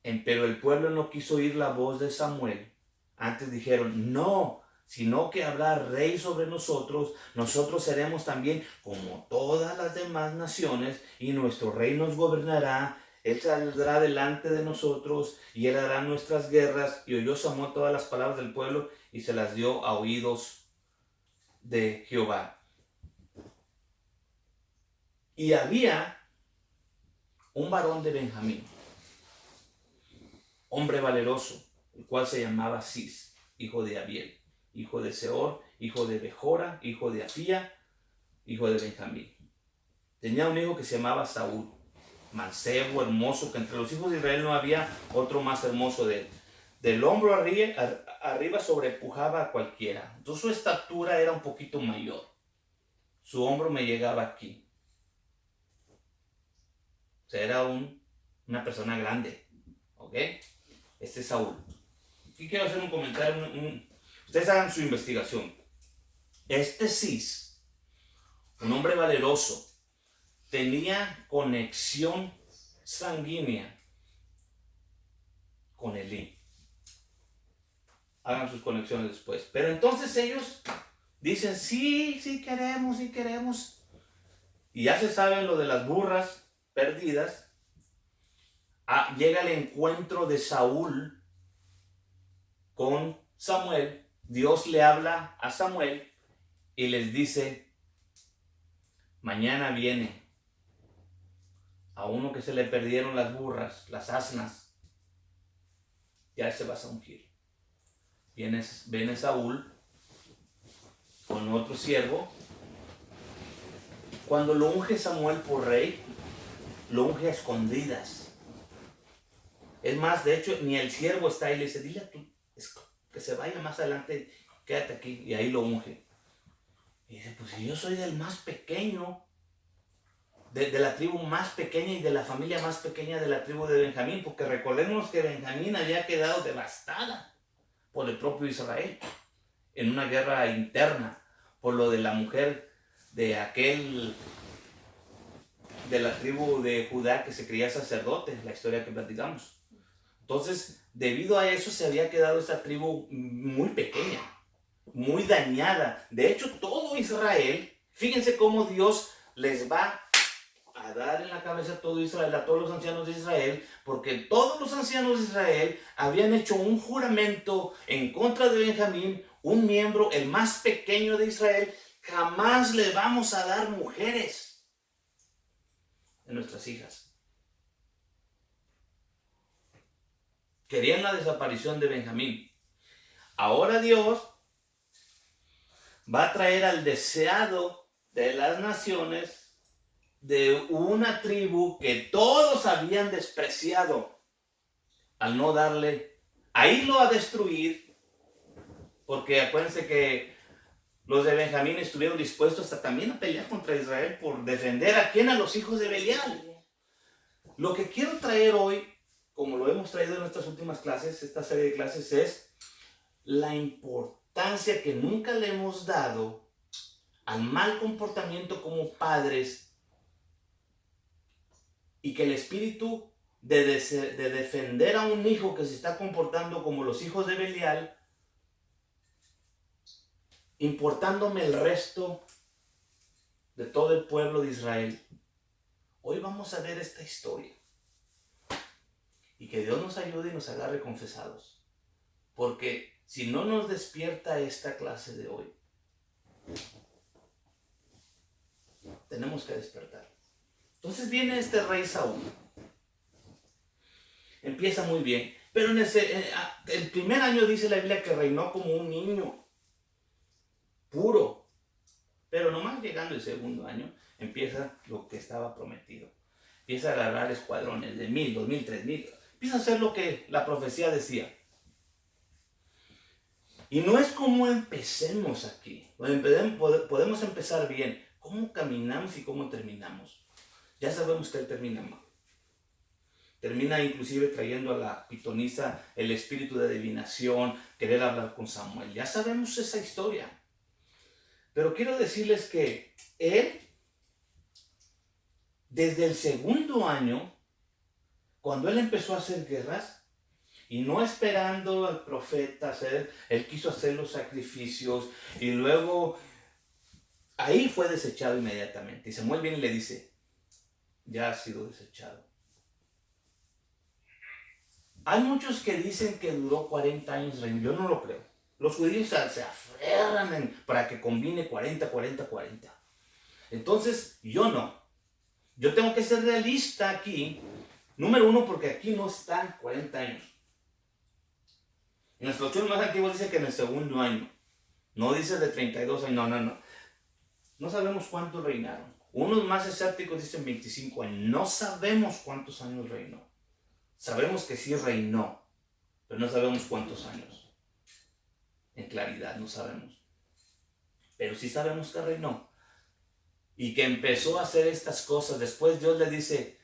Pero el pueblo no quiso oír la voz de Samuel. Antes dijeron, no, sino que habrá rey sobre nosotros, nosotros seremos también como todas las demás naciones, y nuestro rey nos gobernará, él saldrá delante de nosotros, y él hará nuestras guerras. Y oyó Samuel todas las palabras del pueblo, y se las dio a oídos de Jehová. Y había un varón de Benjamín, hombre valeroso, el cual se llamaba Cis, hijo de Abiel, hijo de Seor, hijo de Bejora, hijo de Afía, hijo de Benjamín. Tenía un hijo que se llamaba Saúl, mancebo, hermoso, que entre los hijos de Israel no había otro más hermoso de él. Del hombro arriba sobrepujaba a cualquiera. Entonces su estatura era un poquito mayor. Su hombro me llegaba aquí. O sea, era una persona grande. ¿Ok? Este es Saúl. Aquí quiero hacer un comentario. Ustedes hagan su investigación. Este Cis, un hombre valeroso, tenía conexión sanguínea con Elí. Hagan sus conexiones después. Pero entonces ellos dicen, sí queremos. Y ya se saben lo de las burras perdidas. Llega el encuentro de Saúl con Samuel. Dios le habla a Samuel y les dice, mañana viene a uno que se le perdieron las burras, las asnas, ya se va a ungir. Viene Saúl con otro siervo. Cuando lo unge Samuel por rey, lo unge a escondidas. Es más, de hecho, ni el siervo está ahí. Le dice, dile a tú que se vaya más adelante, quédate aquí. Y ahí lo unge. Y dice, pues si yo soy del más pequeño, de la tribu más pequeña y de la familia más pequeña de la tribu de Benjamín, porque recordemos que Benjamín había quedado devastada por el propio Israel en una guerra interna por lo de la mujer de la tribu de Judá que se creía sacerdote, la historia que platicamos. Entonces, debido a eso se había quedado esa tribu muy pequeña, muy dañada. De hecho, todo Israel, fíjense cómo Dios les va a dar en la cabeza a todo Israel, a todos los ancianos de Israel, porque todos los ancianos de Israel habían hecho un juramento en contra de Benjamín, un miembro, el más pequeño de Israel. Jamás le vamos a dar mujeres a nuestras hijas. Querían la desaparición de Benjamín. Ahora Dios va a traer al deseado de las naciones, de una tribu que todos habían despreciado, al no darle, a irlo a destruir, porque acuérdense que los de Benjamín estuvieron dispuestos hasta también a pelear contra Israel por defender a los hijos de Belial. Lo que quiero traer hoy, como lo hemos traído en nuestras últimas clases, esta serie de clases, es la importancia que nunca le hemos dado al mal comportamiento como padres, y que el espíritu de defender a un hijo que se está comportando como los hijos de Belial, importándome el resto de todo el pueblo de Israel. Hoy vamos a ver esta historia. Y que Dios nos ayude y nos agarre confesados. Porque si no nos despierta esta clase de hoy, tenemos que despertar. Entonces viene este rey Saúl. Empieza muy bien. Pero el primer año dice la Biblia que reinó como un niño puro. Pero nomás llegando el segundo año, empieza lo que estaba prometido. Empieza a agarrar escuadrones de 1000, 2000, 3000. Empieza a hacer lo que la profecía decía. Y no es como empecemos aquí. Podemos empezar bien. ¿Cómo caminamos y cómo terminamos? Ya sabemos que él termina mal. Termina inclusive trayendo a la pitonisa el espíritu de adivinación, querer hablar con Samuel. Ya sabemos esa historia. Pero quiero decirles que él, desde el segundo año, cuando él empezó a hacer guerras, y no esperando al profeta él quiso hacer los sacrificios, y luego ahí fue desechado inmediatamente. Y Samuel viene y le dice, ya ha sido desechado. Hay muchos que dicen que duró 40 años reino. Yo no lo creo. Los judíos se aferran para que combine 40. Entonces, yo no. Yo tengo que ser realista aquí. Número uno, porque aquí no están 40 años. En los estudios más antiguos dice que en el segundo año. No dice de 32 años. No. No sabemos cuántos reinaron. Unos más escépticos dicen 25 años. No sabemos cuántos años reinó. Sabemos que sí reinó, pero no sabemos cuántos años. En claridad no sabemos. Pero sí sabemos que reinó. Y que empezó a hacer estas cosas. Después Dios le dice,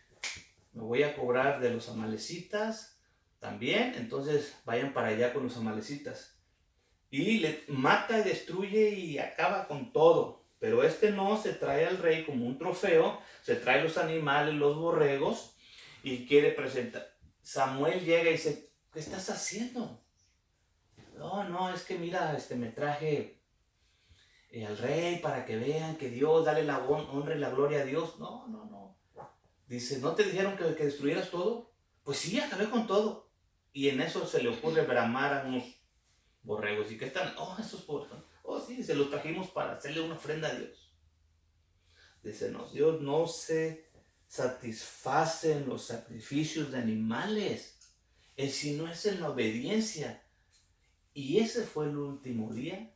me voy a cobrar de los amalecitas también. Entonces vayan para allá con los amalecitas. Y le mata y destruye y acaba con todo. Pero no se trae al rey como un trofeo, se trae los animales, los borregos, y quiere presentar. Samuel llega y dice, ¿qué estás haciendo? No, es que mira, me traje al rey para que vean que Dios, dale la honra y la gloria a Dios. No. Dice, ¿no te dijeron que destruyeras todo? Pues sí, acabé con todo. Y en eso se le ocurre bramar a unos borregos. ¿Y qué están? Esos pobres. Sí, se los trajimos para hacerle una ofrenda a Dios. Dice, no, Dios no se satisface en los sacrificios de animales, sino es en la obediencia. Y ese fue el último día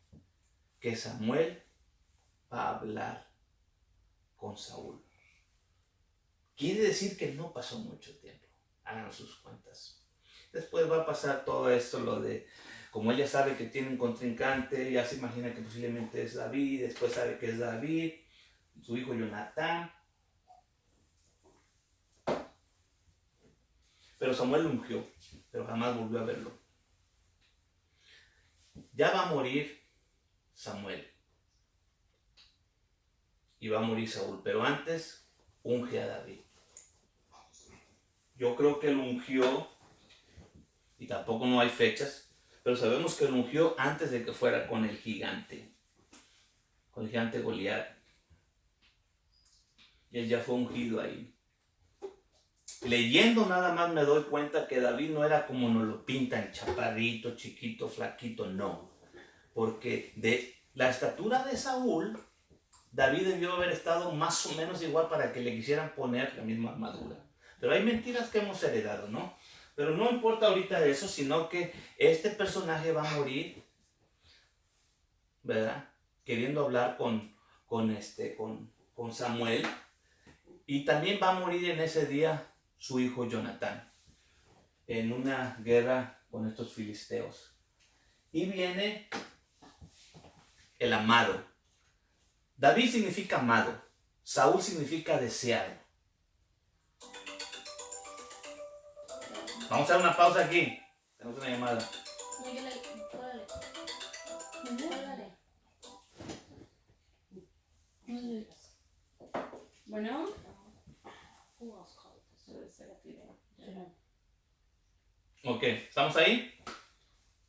que Samuel va a hablar con Saúl. Quiere decir que no pasó mucho tiempo. Hagan sus cuentas. Después va a pasar todo esto, lo de, como ella sabe que tiene un contrincante, ya se imagina que posiblemente es David, después sabe que es David, su hijo Jonatán. Pero Samuel lo ungió, pero jamás volvió a verlo. Ya va a morir Samuel. Y va a morir Saúl, pero antes unge a David. Yo creo que lo ungió, y tampoco no hay fechas, pero sabemos que lo ungió antes de que fuera con el gigante Goliat. Y él ya fue ungido ahí. Leyendo nada más me doy cuenta que David no era como nos lo pintan, chaparrito, chiquito, flaquito, no. Porque de la estatura de Saúl, David debió haber estado más o menos igual para que le quisieran poner la misma armadura. Pero hay mentiras que hemos heredado, ¿no? Pero no importa ahorita eso, sino que este personaje va a morir, ¿verdad? Queriendo hablar con Samuel. Y también va a morir en ese día su hijo Jonatán, en una guerra con estos filisteos. Y viene el amado. David significa amado. Saúl significa deseado. Vamos a hacer una pausa aquí. Tenemos una llamada. Bueno. Ok, ¿estamos ahí?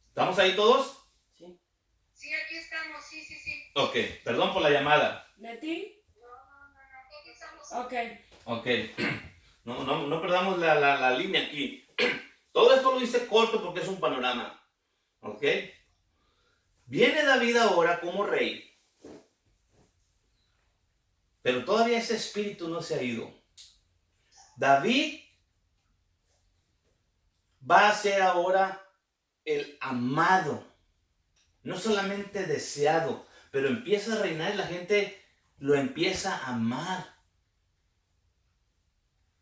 ¿Estamos ahí todos? Sí. Sí, aquí estamos, sí. Ok, perdón por la llamada. ¿Leti? No, aquí estamos. Ok. No perdamos la línea aquí. Todo esto lo hice corto porque es un panorama. Ok. Viene David ahora como rey. Pero todavía ese espíritu no se ha ido. David va a ser ahora el amado. No solamente deseado, pero empieza a reinar y la gente lo empieza a amar.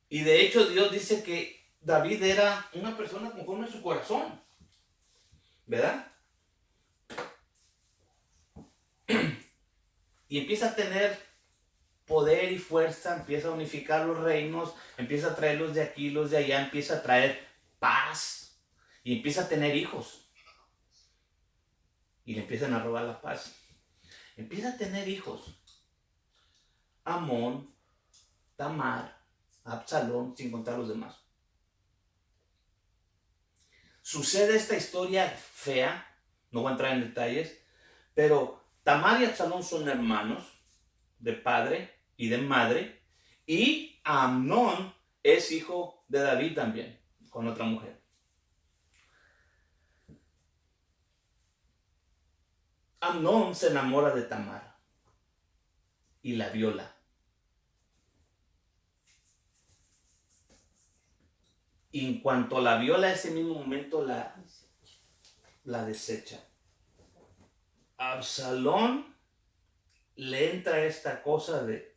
Y de hecho Dios dice que David era una persona conforme a su corazón. ¿Verdad? Y empieza a tener poder y fuerza, empieza a unificar los reinos, empieza a traerlos de aquí, los de allá, empieza a traer paz y empieza a tener hijos. Y le empiezan a robar la paz. Empieza a tener hijos. Amón, Tamar, Absalón, sin contar los demás. Sucede esta historia fea, no voy a entrar en detalles, pero Tamar y Absalón son hermanos de padre y de madre, y Amnón es hijo de David también, con otra mujer. Amnón se enamora de Tamar y la viola. Y en cuanto la viola, ese mismo momento la desecha. Absalón le entra esta cosa de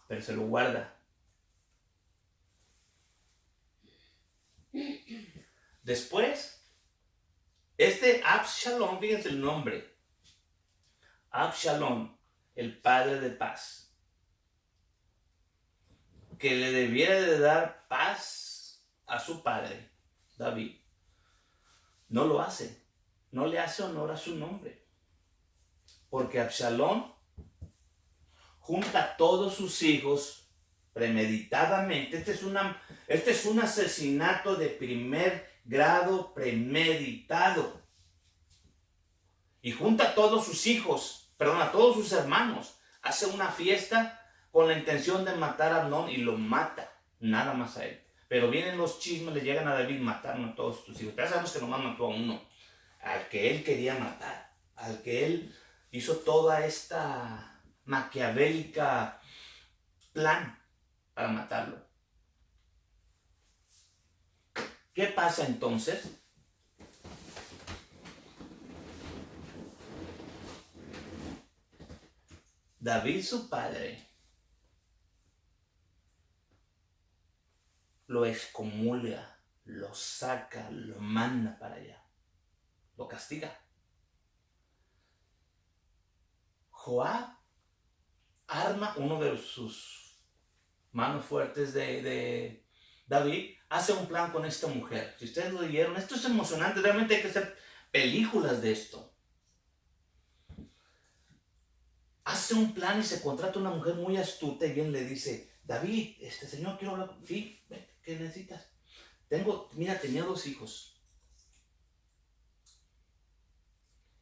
pero se lo guarda. Después, Absalón, fíjense el nombre. Absalón, el padre de paz, que le debiera de dar paz a su padre, David, no lo hace. No le hace honor a su nombre. Porque Absalón junta a todos sus hijos premeditadamente. Este es un asesinato de primer grado premeditado. Y junta a todos sus hijos, perdón, a todos sus hermanos. Hace una fiesta con la intención de matar a Amnón y lo mata, nada más a él. Pero vienen los chismes, le llegan a David, mataron a todos tus hijos. Ya sabemos que nomás mató a uno, al que él quería matar, al que él hizo toda esta maquiavélica plan para matarlo. ¿Qué pasa entonces? David, su padre, lo excomulga, lo saca, lo manda para allá, lo castiga. Joab arma uno de sus manos fuertes de David, hace un plan con esta mujer. Si ustedes lo leyeron, esto es emocionante, realmente hay que hacer películas de esto. Hace un plan y se contrata una mujer muy astuta y bien le dice, David, señor, quiero hablar contigo. Sí, ¿qué necesitas? Tenía 2 hijos.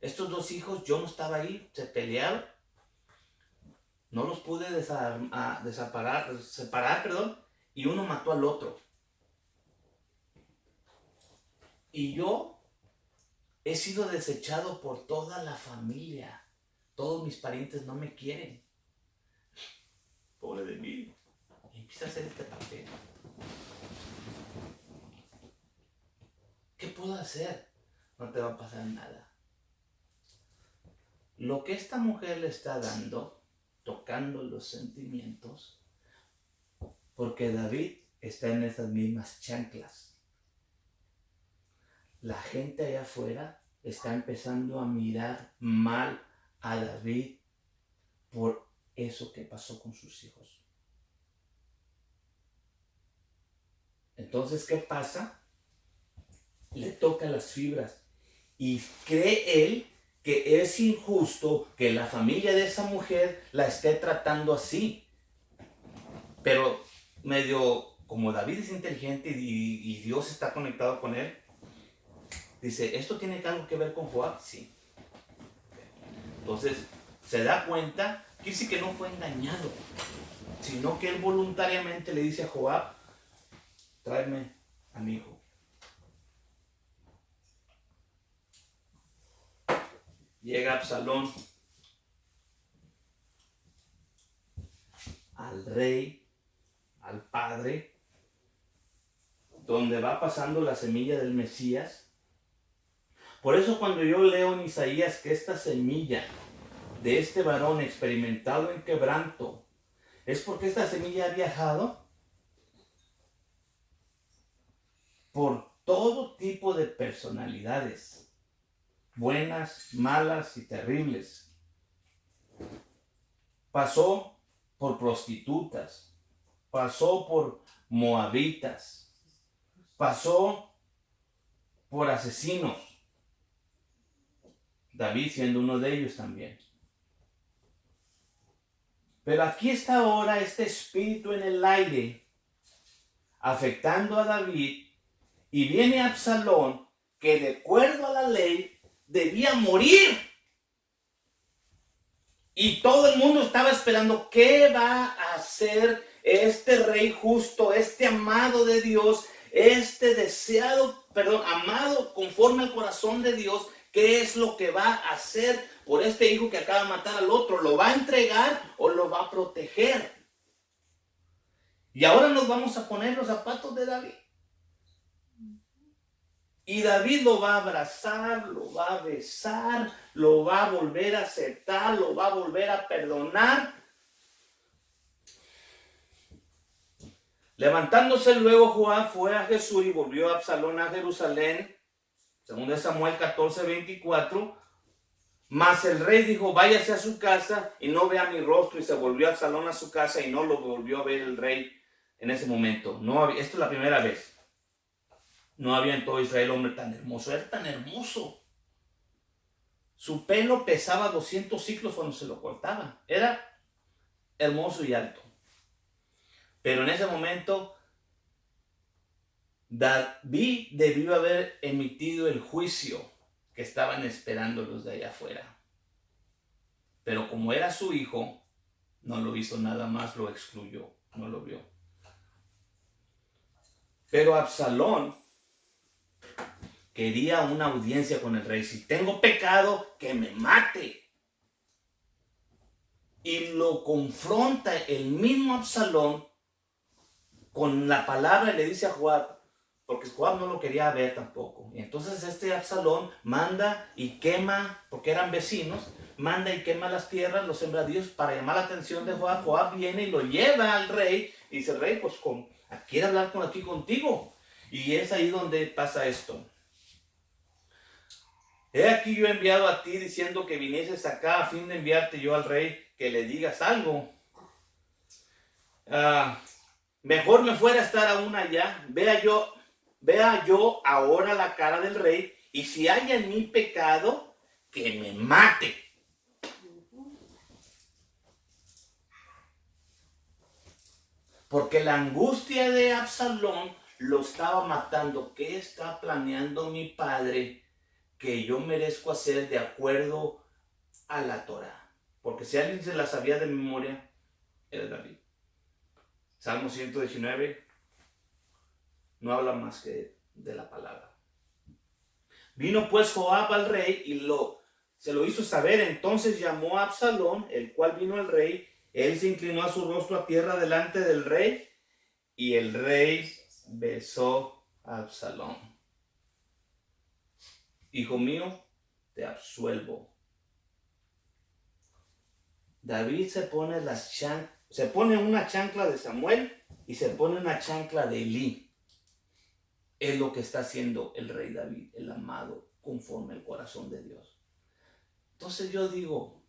Estos 2 hijos, yo no estaba ahí, se pelearon. No los pude separar, y uno mató al otro. Y yo he sido desechado por toda la familia. Todos mis parientes no me quieren. Pobre de mí. Y empieza a hacer este papel. ¿Qué puedo hacer? No te va a pasar nada. Lo que esta mujer le está dando, tocando los sentimientos, porque David está en esas mismas chanclas. La gente allá afuera está empezando a mirar mal a David por eso que pasó con sus hijos. Entonces, ¿qué pasa? Le toca las fibras y cree él que es injusto que la familia de esa mujer la esté tratando así. Pero medio, como David es inteligente y Dios está conectado con él, dice, ¿esto tiene algo que ver con Joab? Sí. Entonces, se da cuenta, quiere decir que no fue engañado, sino que él voluntariamente le dice a Joab, tráeme a mi hijo. Llega Absalón al rey, al padre, donde va pasando la semilla del Mesías. Por eso cuando yo leo en Isaías que esta semilla de este varón experimentado en quebranto, es porque esta semilla ha viajado por todo tipo de personalidades, buenas, malas y terribles. Pasó por prostitutas, pasó por moabitas, pasó por asesinos, David siendo uno de ellos también. Pero aquí está ahora este espíritu en el aire afectando a David, y viene Absalón, que de acuerdo a la ley debía morir. Y todo el mundo estaba esperando qué va a hacer este rey justo, este amado de Dios, este amado conforme al corazón de Dios. ¿Qué es lo que va a hacer por este hijo que acaba de matar al otro? ¿Lo va a entregar o lo va a proteger? Y ahora nos vamos a poner los zapatos de David. Y David lo va a abrazar, lo va a besar, lo va a volver a aceptar, lo va a volver a perdonar. Levantándose luego, Joab fue a Jesús y volvió a Absalón a Jerusalén, según Samuel 14:24. Mas el rey dijo, váyase a su casa y no vea mi rostro. Y se volvió Absalón a su casa y no lo volvió a ver el rey en ese momento. Esto es la primera vez. No había en todo Israel hombre tan hermoso. Era tan hermoso. Su pelo pesaba 200 ciclos cuando se lo cortaba. Era hermoso y alto. Pero en ese momento David debió haber emitido el juicio que estaban esperando los de allá afuera. Pero como era su hijo, no lo hizo, nada más lo excluyó, no lo vio. Pero Absalón quería una audiencia con el rey. Si tengo pecado, que me mate. Y lo confronta el mismo Absalón con la palabra y le dice a Joab, porque Joab no lo quería ver tampoco. Y entonces este Absalón manda y quema, porque eran vecinos, manda y quema las tierras, los sembradíos, para llamar la atención de Joab. Joab viene y lo lleva al rey y dice, rey, pues quiere hablar aquí contigo. Y es ahí donde pasa esto. He aquí yo he enviado a ti diciendo que vinieses acá a fin de enviarte yo al rey que le digas algo. Mejor me fuera a estar aún allá. Vea yo ahora la cara del rey, y si hay en mí pecado, que me mate. Porque la angustia de Absalón lo estaba matando. ¿Qué está planeando mi padre que yo merezco hacer de acuerdo a la Torah? Porque si alguien se la sabía de memoria, era David. Salmo 119 no habla más que de la palabra. Vino pues Joab al rey y se lo hizo saber. Entonces llamó a Absalón, el cual vino al rey. Él se inclinó a su rostro a tierra delante del rey, y el rey besó a Absalón. Hijo mío, te absuelvo. David se pone una chancla de Samuel y se pone una chancla de Elí. Es lo que está haciendo el rey David, el amado, conforme al corazón de Dios. Entonces yo digo,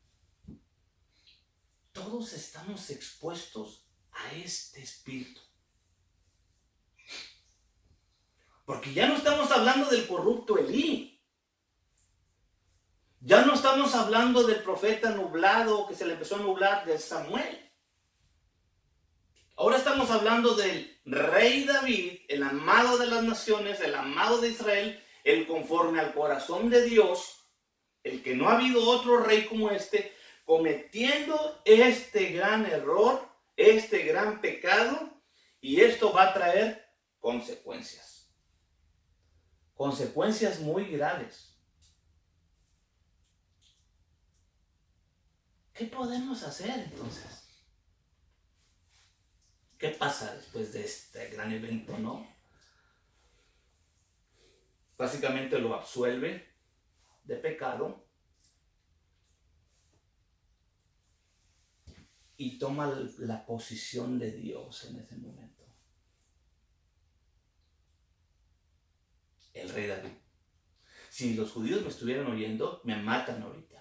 todos estamos expuestos a este espíritu. Porque ya no estamos hablando del corrupto Elí. Ya no estamos hablando del profeta nublado que se le empezó a nublar, de Samuel. Ahora estamos hablando del rey David, el amado de las naciones, el amado de Israel, el conforme al corazón de Dios, el que no ha habido otro rey como este, cometiendo este gran error, este gran pecado, y esto va a traer consecuencias. Consecuencias muy graves. ¿Qué podemos hacer entonces? ¿Qué pasa después de este gran evento, no? Básicamente lo absuelve de pecado y toma la posición de Dios en ese momento. El rey David. Si los judíos me estuvieran oyendo, me matan ahorita.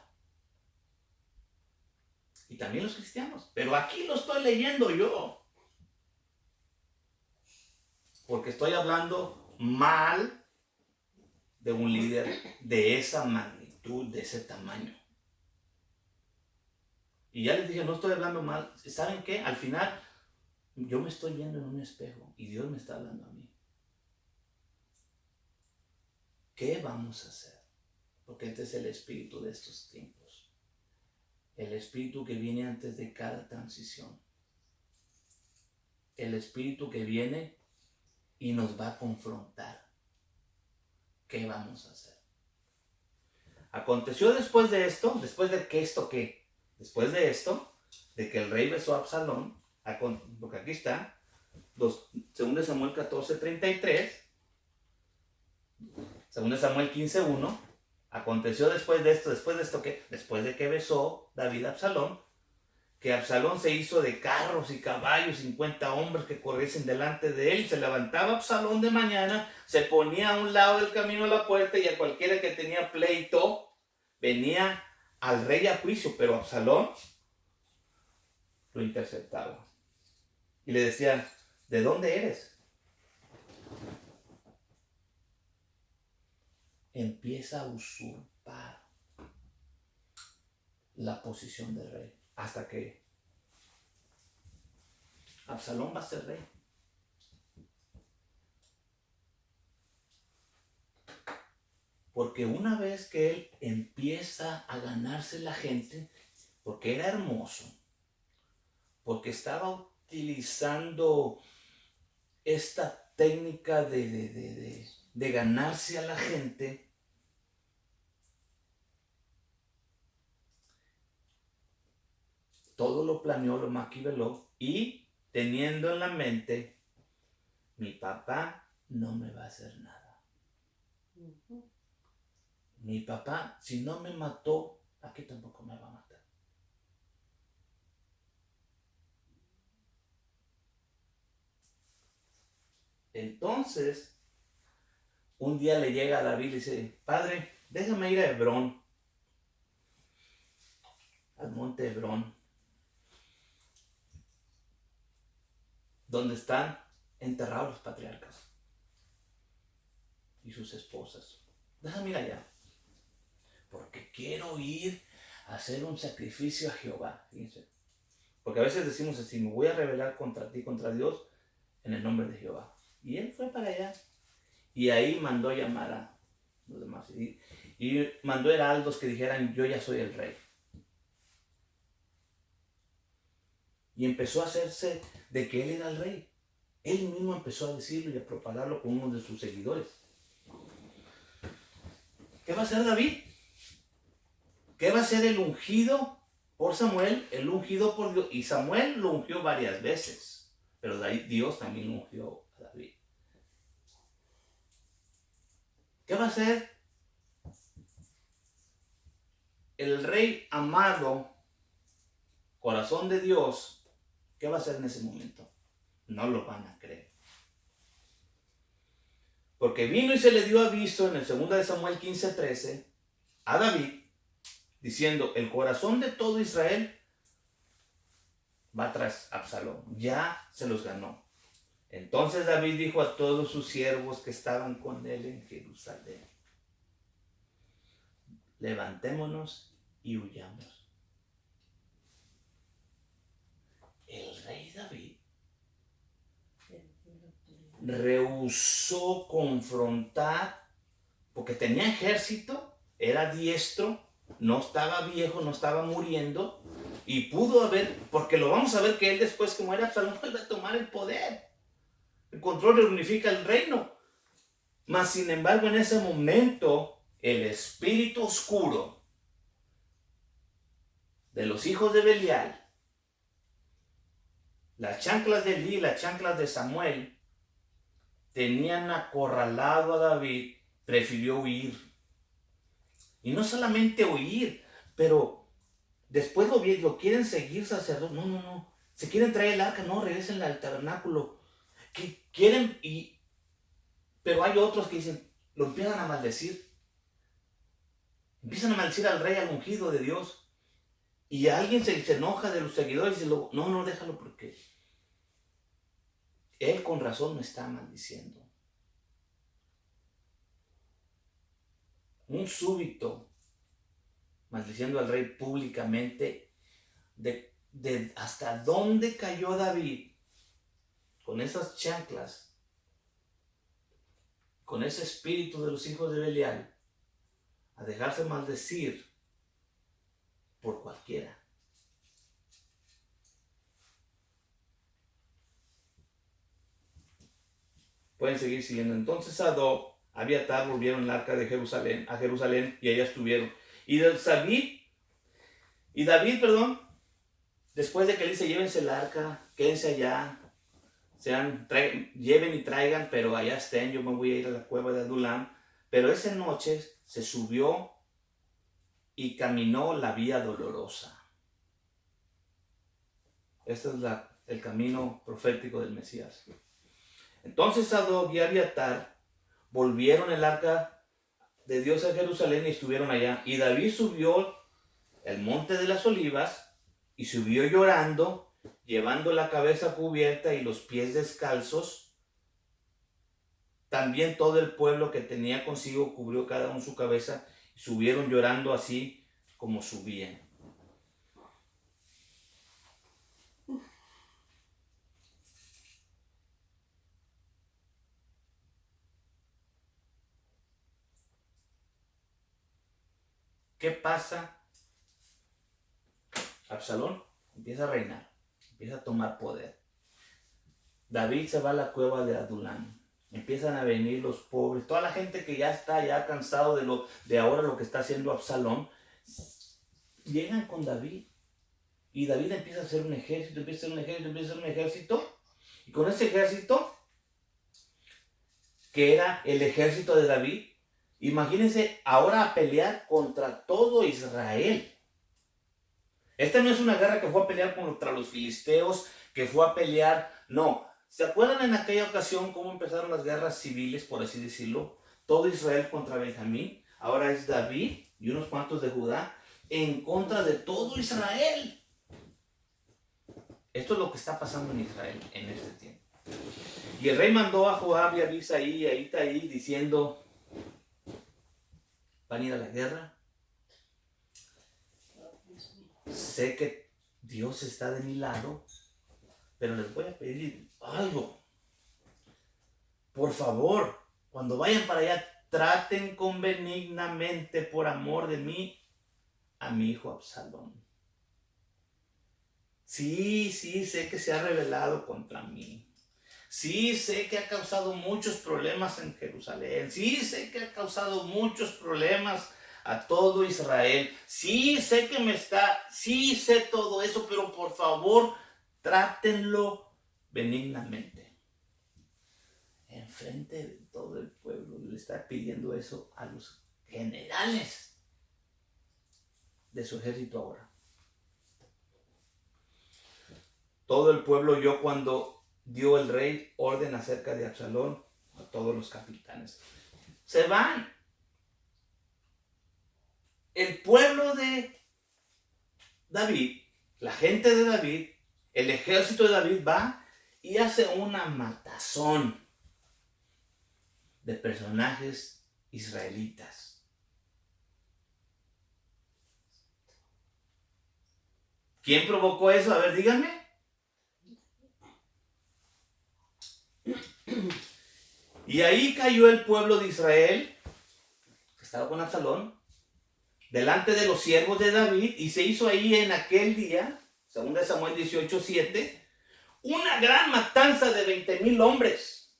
Y también los cristianos. Pero aquí lo estoy leyendo yo. Porque estoy hablando mal de un líder de esa magnitud, de ese tamaño. Y ya les dije, no estoy hablando mal. ¿Saben qué? Al final, yo me estoy viendo en un espejo y Dios me está hablando a mí. ¿Qué vamos a hacer? Porque este es el espíritu de estos tiempos. El espíritu que viene antes de cada transición. El espíritu que viene y nos va a confrontar. ¿Qué vamos a hacer? Aconteció después de esto, después de que el rey besó a Absalón, porque aquí está, 2 Samuel 14:33, 2 Samuel 15:1, aconteció después de esto que, después de que besó David a Absalón, que Absalón se hizo de carros y caballos, 50 hombres que corriesen delante de él. Se levantaba Absalón de mañana, se ponía a un lado del camino a la puerta, y a cualquiera que tenía pleito venía al rey a juicio, pero Absalón lo interceptaba y le decía, ¿de dónde eres? Empieza a usurpar la posición del rey hasta que Absalón va a ser rey. Porque una vez que él empieza a ganarse la gente, porque era hermoso, porque estaba utilizando esta técnica de ganarse a la gente, todo lo planeó, lo maquiaveló y teniendo en la mente, mi papá no me va a hacer nada. Mi papá, si no me mató, aquí tampoco me va a matar. Entonces, un día le llega a David y le dice, padre, déjame ir a Hebrón, al monte Hebrón, donde están enterrados los patriarcas y sus esposas. Déjame ir allá, porque quiero ir a hacer un sacrificio a Jehová. Fíjense. Porque a veces decimos así, me voy a rebelar contra ti, contra Dios, en el nombre de Jehová. Y él fue para allá. Y ahí mandó llamar a los demás. Y mandó heraldos que dijeran, yo ya soy el rey. Y empezó a hacerse de que él era el rey. Él mismo empezó a decirlo y a propagarlo con uno de sus seguidores. ¿Qué va a hacer David? ¿Qué va a hacer el ungido por Samuel? El ungido por Dios. Y Samuel lo ungió varias veces. Pero Dios también ungió a David. ¿Qué va a hacer el rey amado, corazón de Dios? ¿Qué va a hacer en ese momento? No lo van a creer. Porque vino y se le dio aviso en el 2 de Samuel 15:13 a David, diciendo, el corazón de todo Israel va tras Absalón. Ya se los ganó. Entonces David dijo a todos sus siervos que estaban con él en Jerusalén, levantémonos y huyamos. El rey David rehusó confrontar, porque tenía ejército, era diestro, no estaba viejo, no estaba muriendo, y pudo haber, porque lo vamos a ver que él después que muere Absalón vuelve a tomar el poder. El control reunifica el reino. Mas sin embargo en ese momento el espíritu oscuro de los hijos de Belial, las chanclas de Elí, las chanclas de Samuel, tenían acorralado a David, prefirió huir. Y no solamente huir, pero después lo quieren seguir sacerdotes. No. Se quieren traer el arca, no, regresen al tabernáculo. Que quieren, pero hay otros que dicen, lo empiezan a maldecir. Empiezan a maldecir al rey, al ungido de Dios. Y alguien se enoja de los seguidores y dice, no, déjalo porque él con razón me está maldiciendo. Un súbito maldiciendo al rey públicamente, de hasta dónde cayó David con esas chanclas, con ese espíritu de los hijos de Belial, a dejarse maldecir por cualquiera. Pueden seguir siguiendo. Entonces Sadoc, Abiatar volvieron el arca de Jerusalén a Jerusalén y allá estuvieron. Y David, después de que le dice, llévense el arca, quédense allá, lleven y traigan, pero allá estén, yo me voy a ir a la cueva de Adulam. Pero esa noche se subió y caminó la vía dolorosa. Este es el camino profético del Mesías. Entonces Sadoc y Abiatar volvieron el arca de Dios a Jerusalén y estuvieron allá. Y David subió el monte de las olivas y subió llorando, llevando la cabeza cubierta y los pies descalzos. También todo el pueblo que tenía consigo cubrió cada uno su cabeza y subieron llorando así como subían. ¿Qué pasa? Absalón empieza a reinar, empieza a tomar poder. David se va a la cueva de Adulam. Empiezan a venir los pobres, toda la gente que ya está ya cansado de ahora lo que está haciendo Absalón, llegan con David. Y David empieza a hacer un ejército, y con ese ejército, que era el ejército de David, imagínense ahora a pelear contra todo Israel. Esta no es una guerra que fue a pelear contra los filisteos, que fue a pelear, no. ¿Se acuerdan en aquella ocasión cómo empezaron las guerras civiles, por así decirlo? Todo Israel contra Benjamín, ahora es David y unos cuantos de Judá en contra de todo Israel. Esto es lo que está pasando en Israel en este tiempo. Y el rey mandó a Joab y a Abisai y a Itaí diciendo, van a ir a la guerra. Sé que Dios está de mi lado, pero les voy a pedir algo. Por favor, cuando vayan para allá, traten con benignamente por amor de mí a mi hijo Absalón. Sí, sé que se ha rebelado contra mí. Sí, sé que ha causado muchos problemas en Jerusalén. Sí, sé que ha causado muchos problemas a todo Israel. Sí, sé sí sé todo eso, pero por favor, trátenlo benignamente. Enfrente de todo el pueblo le está pidiendo eso a los generales de su ejército ahora. Todo el pueblo oyó cuando dio el rey orden acerca de Absalón a todos los capitanes. Se van. El pueblo de David, la gente de David, el ejército de David va y hace una matazón de personajes israelitas. ¿Quién provocó eso? A ver, díganme. Y ahí cayó el pueblo de Israel, que estaba con Absalón, delante de los siervos de David, y se hizo ahí en aquel día, 2 Samuel 18:7, una gran matanza de 20,000 hombres.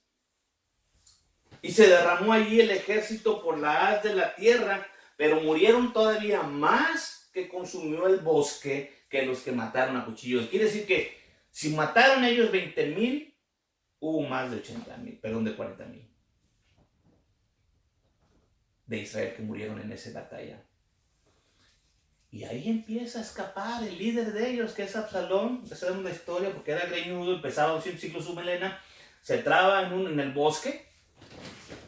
Y se derramó allí el ejército por la haz de la tierra, pero murieron todavía más que consumió el bosque que los que mataron a cuchillos. Quiere decir que si mataron ellos 20,000, hubo más de 40,000 de Israel que murieron en esa batalla. Y ahí empieza a escapar el líder de ellos, que es Absalón. Esa es una historia porque era greñudo, empezaba 200 ciclos su melena, se traba en el bosque,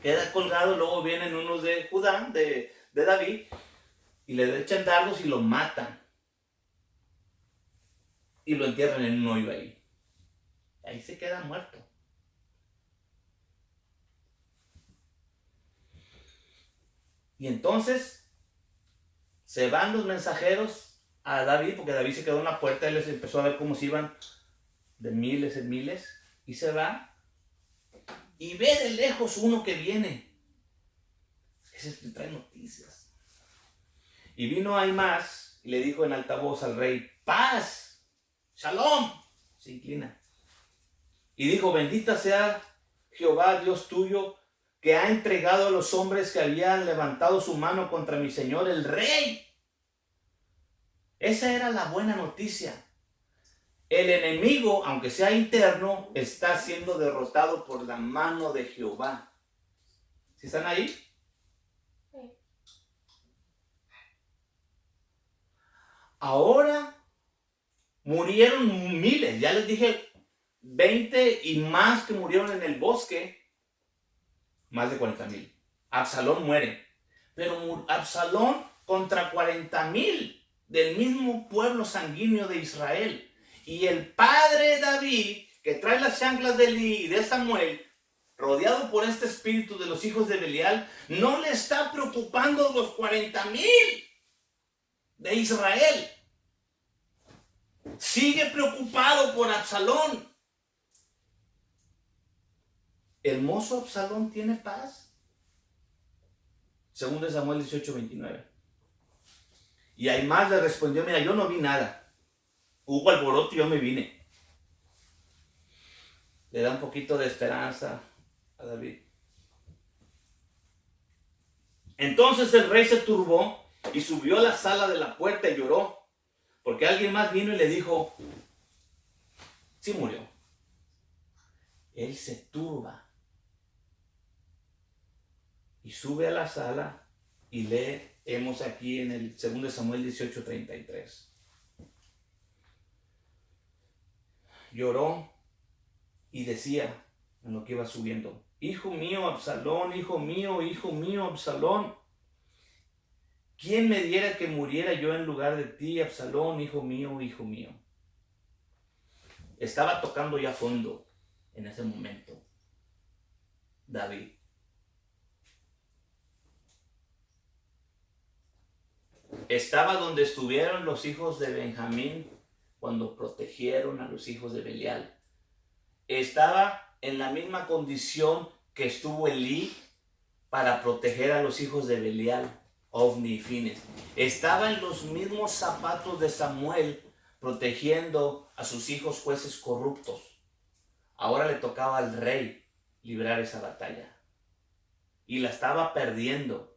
queda colgado, luego vienen unos de Judá, de David, y le echan dardos y lo matan. Y lo entierran en un hoyo ahí. Ahí se queda muerto. Y entonces se van los mensajeros a David, porque David se quedó en la puerta, él les empezó a ver cómo se iban de miles en miles, y se va, y ve de lejos uno que viene. Ese es el que trae noticias. Y vino Ahimaaz y le dijo en alta voz al rey, paz, shalom, se inclina. Y dijo, bendita sea Jehová, Dios tuyo, que ha entregado a los hombres que habían levantado su mano contra mi señor el rey. Esa era la buena noticia. El enemigo, aunque sea interno, está siendo derrotado por la mano de Jehová. ¿Sí están ahí? Sí. Ahora murieron miles, ya les dije 20 y más que murieron en el bosque. Más de 40,000. Absalón muere. Pero Absalón contra 40,000 del mismo pueblo sanguíneo de Israel. Y el padre David, que trae las chanclas de Elí y de Samuel, rodeado por este espíritu de los hijos de Belial, no le está preocupando los 40,000 de Israel. Sigue preocupado por Absalón. ¿El mozo Absalón tiene paz? 2 Samuel 18:29. Y Ahimaaz le respondió, mira, yo no vi nada. Hubo alboroto y yo me vine. Le da un poquito de esperanza a David. Entonces el rey se turbó y subió a la sala de la puerta y lloró, porque alguien más vino y le dijo, sí murió. Él se turba y sube a la sala y leemos aquí en el 2 Samuel 18:33. Lloró y decía en lo que iba subiendo, hijo mío Absalón, hijo mío Absalón, ¿quién me diera que muriera yo en lugar de ti, Absalón, hijo mío, hijo mío? Estaba tocando ya fondo en ese momento David. Estaba donde estuvieron los hijos de Benjamín cuando protegieron a los hijos de Belial. Estaba en la misma condición que estuvo Elí para proteger a los hijos de Belial, Ofni y Fines. Estaba en los mismos zapatos de Samuel protegiendo a sus hijos jueces corruptos. Ahora le tocaba al rey librar esa batalla. Y la estaba perdiendo.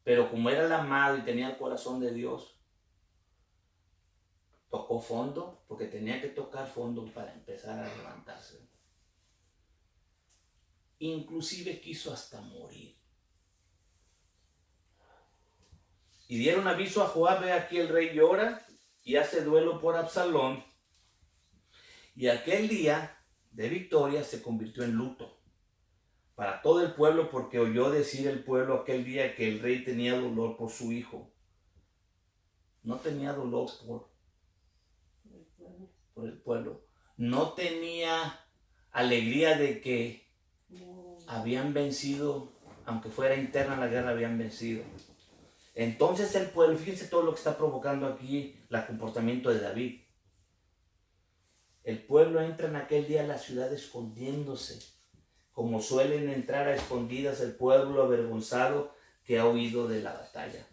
Pero como era el amado y tenía el corazón de Dios, tocó fondo, porque tenía que tocar fondo para empezar a levantarse. Inclusive quiso hasta morir. Y dieron aviso a Joab, ve aquí el rey llora y hace duelo por Absalón. Y aquel día de victoria se convirtió en luto para todo el pueblo, porque oyó decir el pueblo aquel día que el rey tenía dolor por su hijo. No tenía dolor por el pueblo. No tenía alegría de que habían vencido, aunque fuera interna la guerra, habían vencido. Entonces el pueblo, fíjense todo lo que está provocando aquí el comportamiento de David. El pueblo entra en aquel día a la ciudad escondiéndose, como suelen entrar a escondidas el pueblo avergonzado que ha huido de la batalla.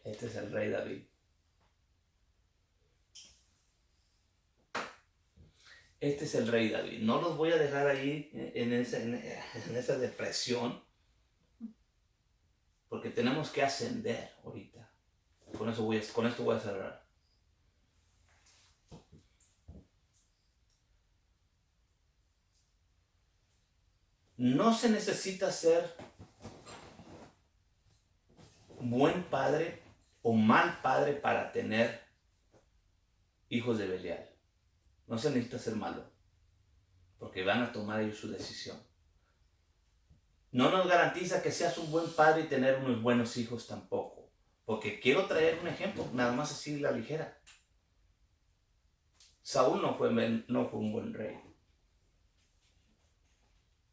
Este es el rey David. Este es el rey David. No los voy a dejar ahí en esa depresión, porque tenemos que ascender ahorita. Con esto voy a cerrar. No se necesita ser buen padre o mal padre para tener hijos de Belial. No se necesita ser malo, porque van a tomar ellos su decisión. No nos garantiza que seas un buen padre y tener unos buenos hijos tampoco, porque quiero traer un ejemplo, nada más así la ligera. Saúl no fue un buen rey,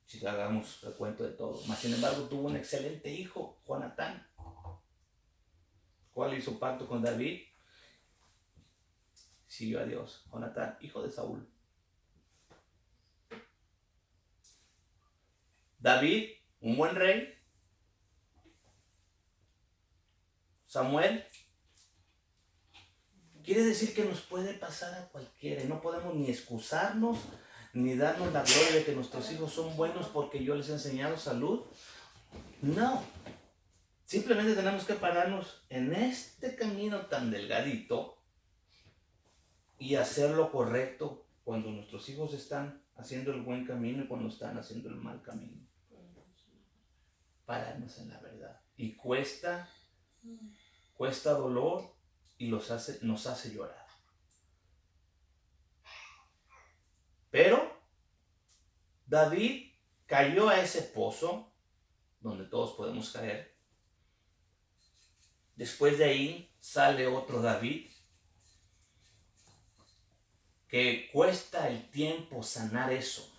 si hagamos el cuento de todo. Mas sin embargo tuvo un excelente hijo, Jonatán, cual hizo pacto con David, siguió a Dios. Jonatán, hijo de Saúl. David, un buen rey. Samuel, quiere decir que nos puede pasar a cualquiera y no podemos ni excusarnos ni darnos la gloria de que nuestros hijos son buenos porque yo les he enseñado salud. No, simplemente tenemos que pararnos en este camino tan delgadito y hacer lo correcto cuando nuestros hijos están haciendo el buen camino y cuando están haciendo el mal camino. Pararnos en la verdad. Y cuesta dolor y nos hace llorar. Pero David cayó a ese pozo donde todos podemos caer. Después de ahí sale otro David que cuesta el tiempo sanar eso.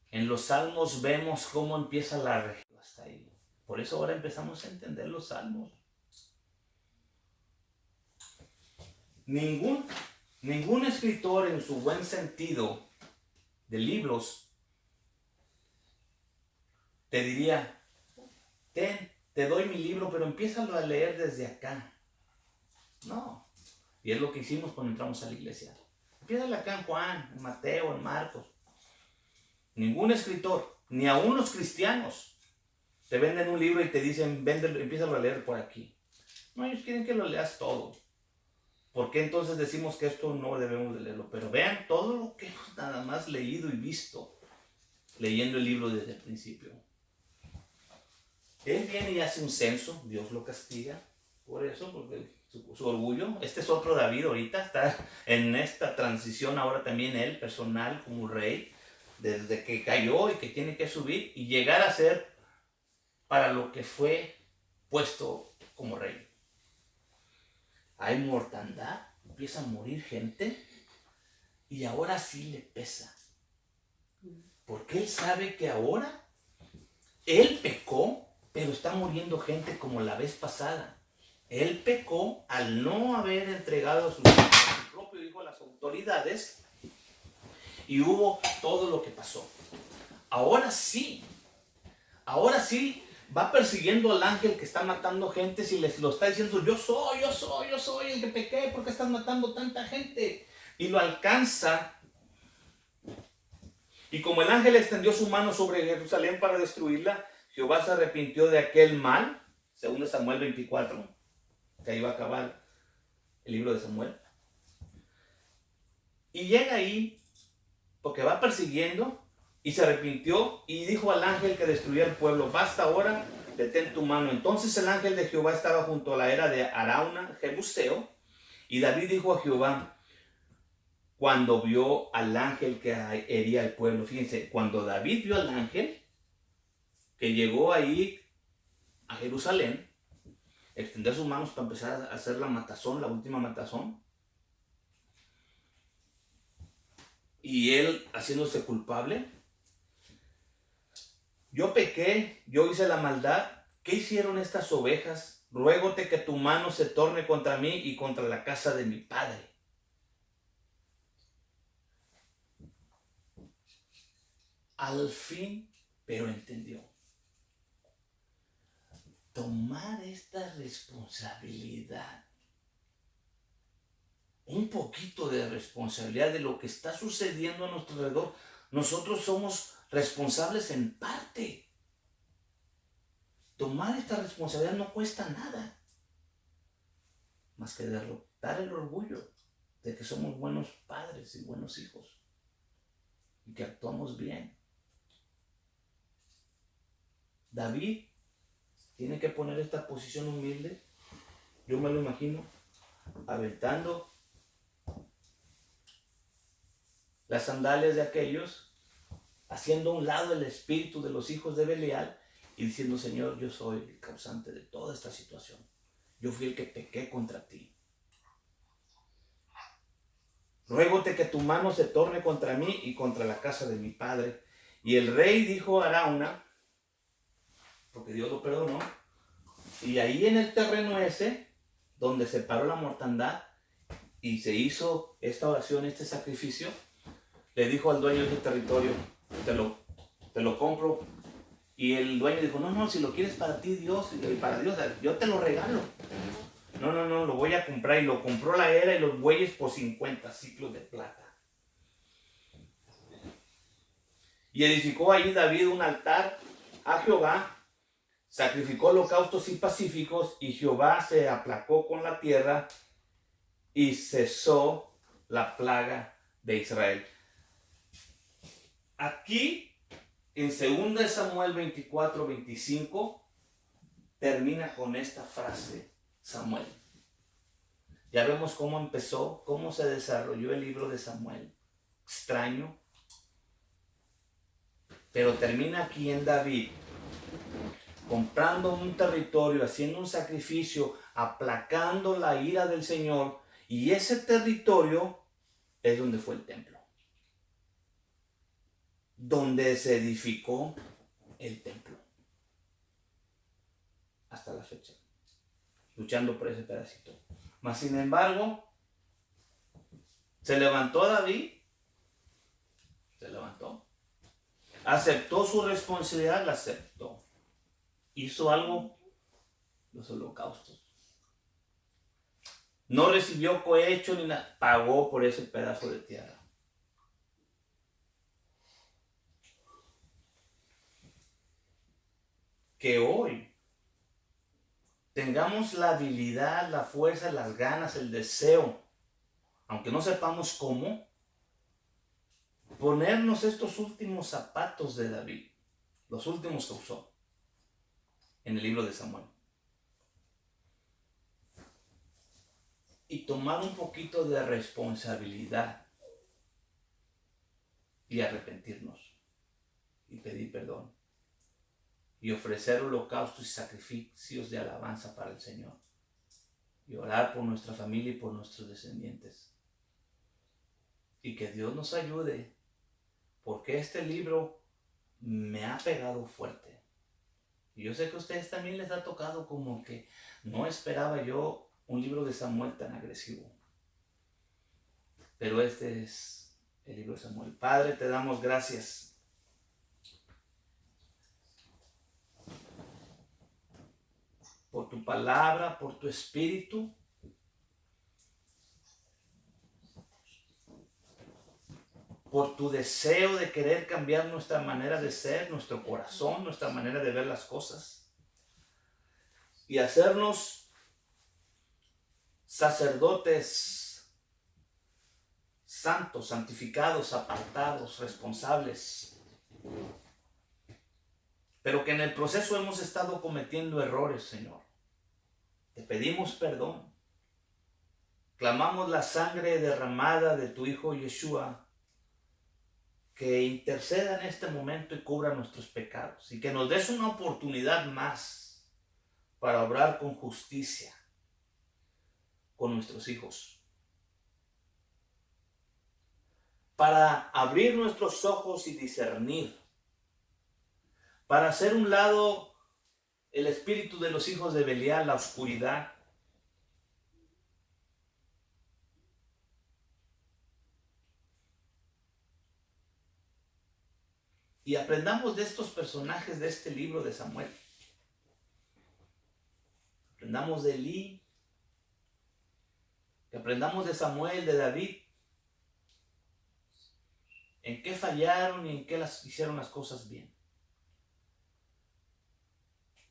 En los salmos vemos cómo empieza la región hasta ahí. Por eso ahora empezamos a entender los salmos. Ningún escritor en su buen sentido de libros te diría, te doy mi libro, pero empiézalo a leer desde acá. No. Y es lo que hicimos cuando entramos a la iglesia. Empiézalo acá en Juan, en Mateo, en Marcos. Ningún escritor, ni aún los cristianos, te venden un libro y te dicen, empiézalo a leer por aquí. No, ellos quieren que lo leas todo. ¿Por qué entonces decimos que esto no debemos de leerlo? Pero vean todo lo que hemos nada más leído y visto, leyendo el libro desde el principio. Él viene y hace un censo, Dios lo castiga por eso, porque su orgullo. Este es otro David ahorita, está en esta transición ahora también él, personal, como rey, desde que cayó y que tiene que subir y llegar a ser para lo que fue puesto como rey. Hay mortandad, empieza a morir gente y ahora sí le pesa. Porque él sabe que ahora él pecó, pero está muriendo gente como la vez pasada. Él pecó al no haber entregado a su propio hijo a las autoridades y hubo todo lo que pasó. Ahora sí va persiguiendo al ángel que está matando gente y les lo está diciendo, yo soy el que pequé, ¿por qué estás matando tanta gente? Y lo alcanza. Y como el ángel extendió su mano sobre Jerusalén para destruirla, Jehová se arrepintió de aquel mal, según Samuel 24, que ahí va a acabar el libro de Samuel. Y llega ahí, porque va persiguiendo, y se arrepintió y dijo al ángel que destruyó el pueblo, basta ahora, detén tu mano. Entonces el ángel de Jehová estaba junto a la era de Arauna, Jebuseo, y David dijo a Jehová, cuando vio al ángel que hería al pueblo, fíjense, cuando David vio al ángel que llegó ahí a Jerusalén, extender sus manos para empezar a hacer la matazón, la última matazón, y él haciéndose culpable, yo pequé, yo hice la maldad, ¿qué hicieron estas ovejas? Ruégote que tu mano se torne contra mí y contra la casa de mi padre. Al fin, pero entendió. Tomar esta responsabilidad, un poquito de responsabilidad de lo que está sucediendo a nuestro alrededor. Nosotros somos responsables en parte. Tomar esta responsabilidad no cuesta nada, más que derrotar el orgullo de que somos buenos padres y buenos hijos y que actuamos bien. David tiene que poner esta posición humilde. Yo me lo imagino aventando las sandalias de aquellos, haciendo a un lado el espíritu de los hijos de Belial y diciendo, Señor, yo soy el causante de toda esta situación. Yo fui el que pequé contra ti. Ruégote que tu mano se torne contra mí y contra la casa de mi padre. Y el rey dijo a Arauna, porque Dios lo perdonó, y ahí en el terreno ese, donde se paró la mortandad y se hizo esta oración, este sacrificio, le dijo al dueño de ese territorio, te lo compro. Y el dueño dijo, no, si lo quieres para ti, Dios, para Dios, yo te lo regalo. No, lo voy a comprar. Y lo compró la era y los bueyes por 50 ciclos de plata. Y edificó allí David un altar a Jehová, sacrificó holocaustos y pacíficos, y Jehová se aplacó con la tierra y cesó la plaga de Israel. Aquí, en 2 Samuel 24, 25, termina con esta frase Samuel. Ya vemos cómo empezó, cómo se desarrolló el libro de Samuel. Extraño. Pero termina aquí en David, comprando un territorio, haciendo un sacrificio, aplacando la ira del Señor. Y ese territorio es donde fue el templo. Donde se edificó el templo. Hasta la fecha. Luchando por ese pedacito. Mas sin embargo, se levantó David. Se levantó. Aceptó su responsabilidad, la aceptó. Hizo algo, los holocaustos. No recibió cohecho ni nada, pagó por ese pedazo de tierra. Que hoy tengamos la habilidad, la fuerza, las ganas, el deseo, aunque no sepamos cómo, ponernos estos últimos zapatos de David, los últimos que usó en el libro de Samuel. Y tomar un poquito de responsabilidad y arrepentirnos y pedir perdón y ofrecer holocaustos y sacrificios de alabanza para el Señor y orar por nuestra familia y por nuestros descendientes. Y que Dios nos ayude, porque este libro me ha pegado fuerte. Y yo sé que a ustedes también les ha tocado como que no esperaba yo un libro de Samuel tan agresivo. Pero este es el libro de Samuel. Padre, te damos gracias por tu palabra, por tu espíritu. Por tu deseo de querer cambiar nuestra manera de ser, nuestro corazón, nuestra manera de ver las cosas. Y hacernos sacerdotes santos, santificados, apartados, responsables. Pero que en el proceso hemos estado cometiendo errores, Señor. Te pedimos perdón. Clamamos la sangre derramada de tu Hijo Yeshua, que interceda en este momento y cubra nuestros pecados. Y que nos des una oportunidad más para obrar con justicia con nuestros hijos. Para abrir nuestros ojos y discernir. Para hacer un lado el espíritu de los hijos de Belial, la oscuridad. Y aprendamos de estos personajes de este libro de Samuel. Aprendamos de Elí. Que aprendamos de Samuel, de David. En qué fallaron y en qué hicieron las cosas bien.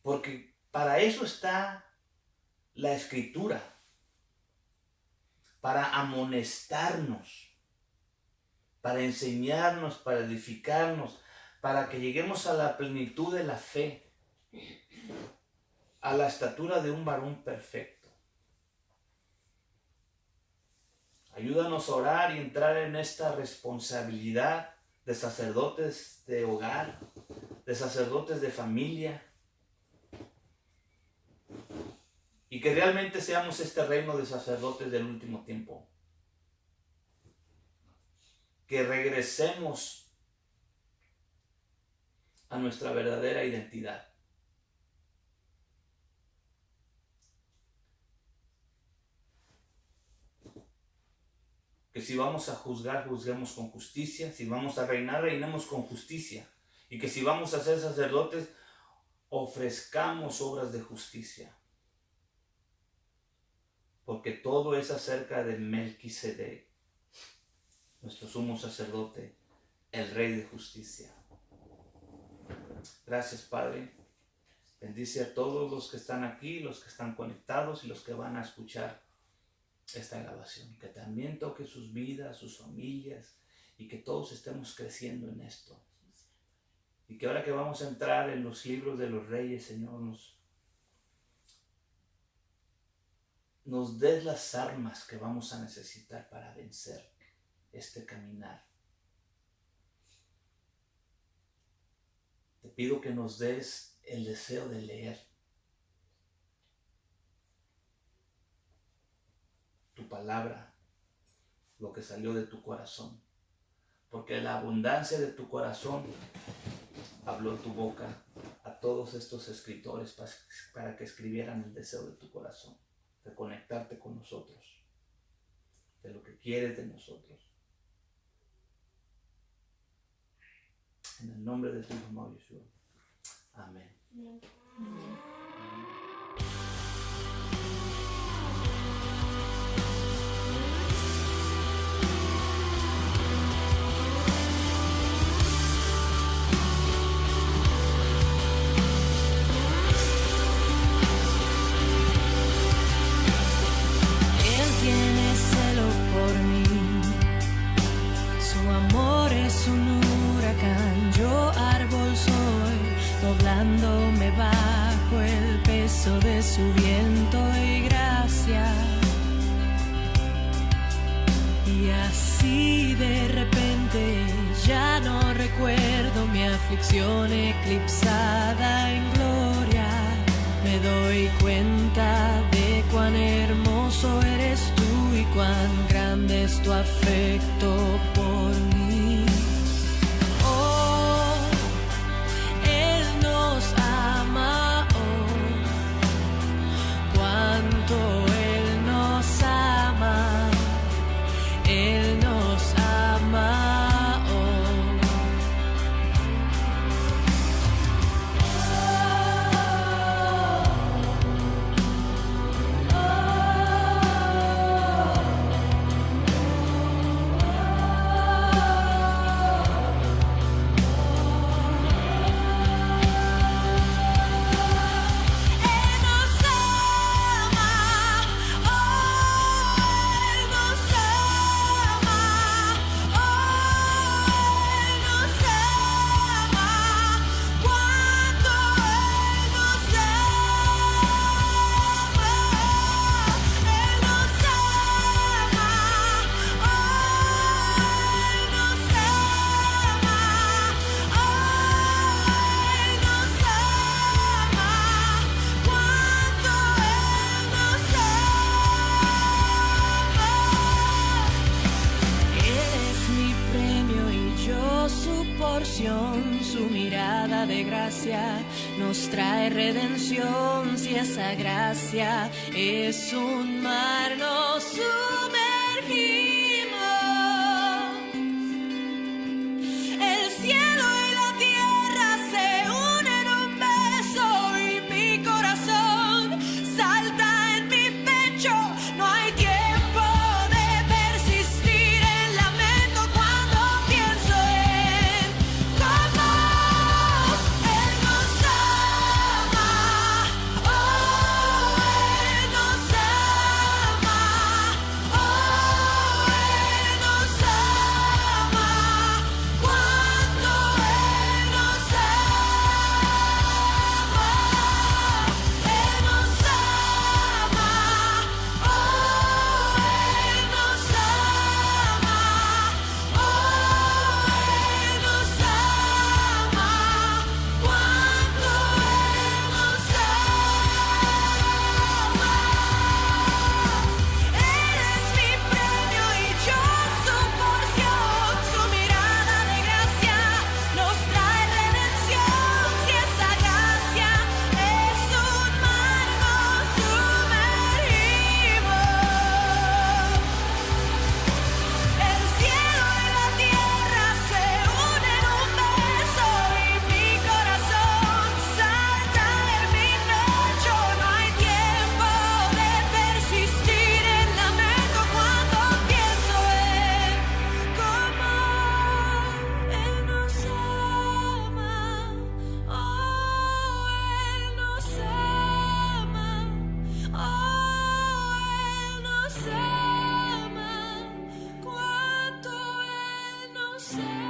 Porque para eso está la Escritura. Para amonestarnos. Para enseñarnos, para edificarnos. Para que lleguemos a la plenitud de la fe. A la estatura de un varón perfecto. Ayúdanos a orar y entrar en esta responsabilidad de sacerdotes de hogar, de sacerdotes de familia. Y que realmente seamos este reino de sacerdotes del último tiempo. Que regresemos a nuestra verdadera identidad. Que si vamos a juzgar, juzguemos con justicia. Si vamos a reinar, reinemos con justicia. Y que si vamos a ser sacerdotes, ofrezcamos obras de justicia. Porque todo es acerca de Melquisedec, nuestro sumo sacerdote, el Rey de justicia. Gracias, Padre. Bendice a todos los que están aquí, los que están conectados y los que van a escuchar esta grabación. Que también toque sus vidas, sus familias y que todos estemos creciendo en esto. Y que ahora que vamos a entrar en los libros de los reyes, Señor, nos des las armas que vamos a necesitar para vencer este caminar. Te pido que nos des el deseo de leer tu palabra, lo que salió de tu corazón. Porque la abundancia de tu corazón habló tu boca a todos estos escritores para que escribieran el deseo de tu corazón, de conectarte con nosotros, de lo que quieres de nosotros. En el nombre de tu Hijo amado Yeshua. Amén. Amen. Él tiene celo por mí, su amor es un huracán, yo árbol soy, doblándome bajo el peso de su viento y gracia. Y así de repente ya no recuerdo mi aflicción eclipsada en gloria. Me doy cuenta de cuán hermoso eres tú y cuán grande es tu afecto por mí. Oh, Él nos ama, oh, cuánto Él nos ama, Él nos ama, oh. Su mirada de gracia nos trae redención. Si esa gracia es un mar, nos sumergimos. El cielo y la tierra se unen en un beso y mi corazón salta en mi pecho. No hay tiempo de persistir en lamento cuando pienso en cómo Él nos ama. Oh, Él nos ama. Oh, Él nos ama. Cuánto Él nos ama. Él nos ama. Oh, Él nos ama. Oh, Él nos ama. Cuánto Él nos ama. Él es mi premio y yo su porción. Su mirada de gracia nos trae redención. Si esa gracia es un mar, nos sumergimos. El cielo y la tierra se unen en un beso y mi corazón salta en mi pecho. No hay tiempo de persistir en lamento cuando pienso en cómo Él nos ama. Oh, Él nos ama. Oh, Él nos ama. Cuánto Él nos ama.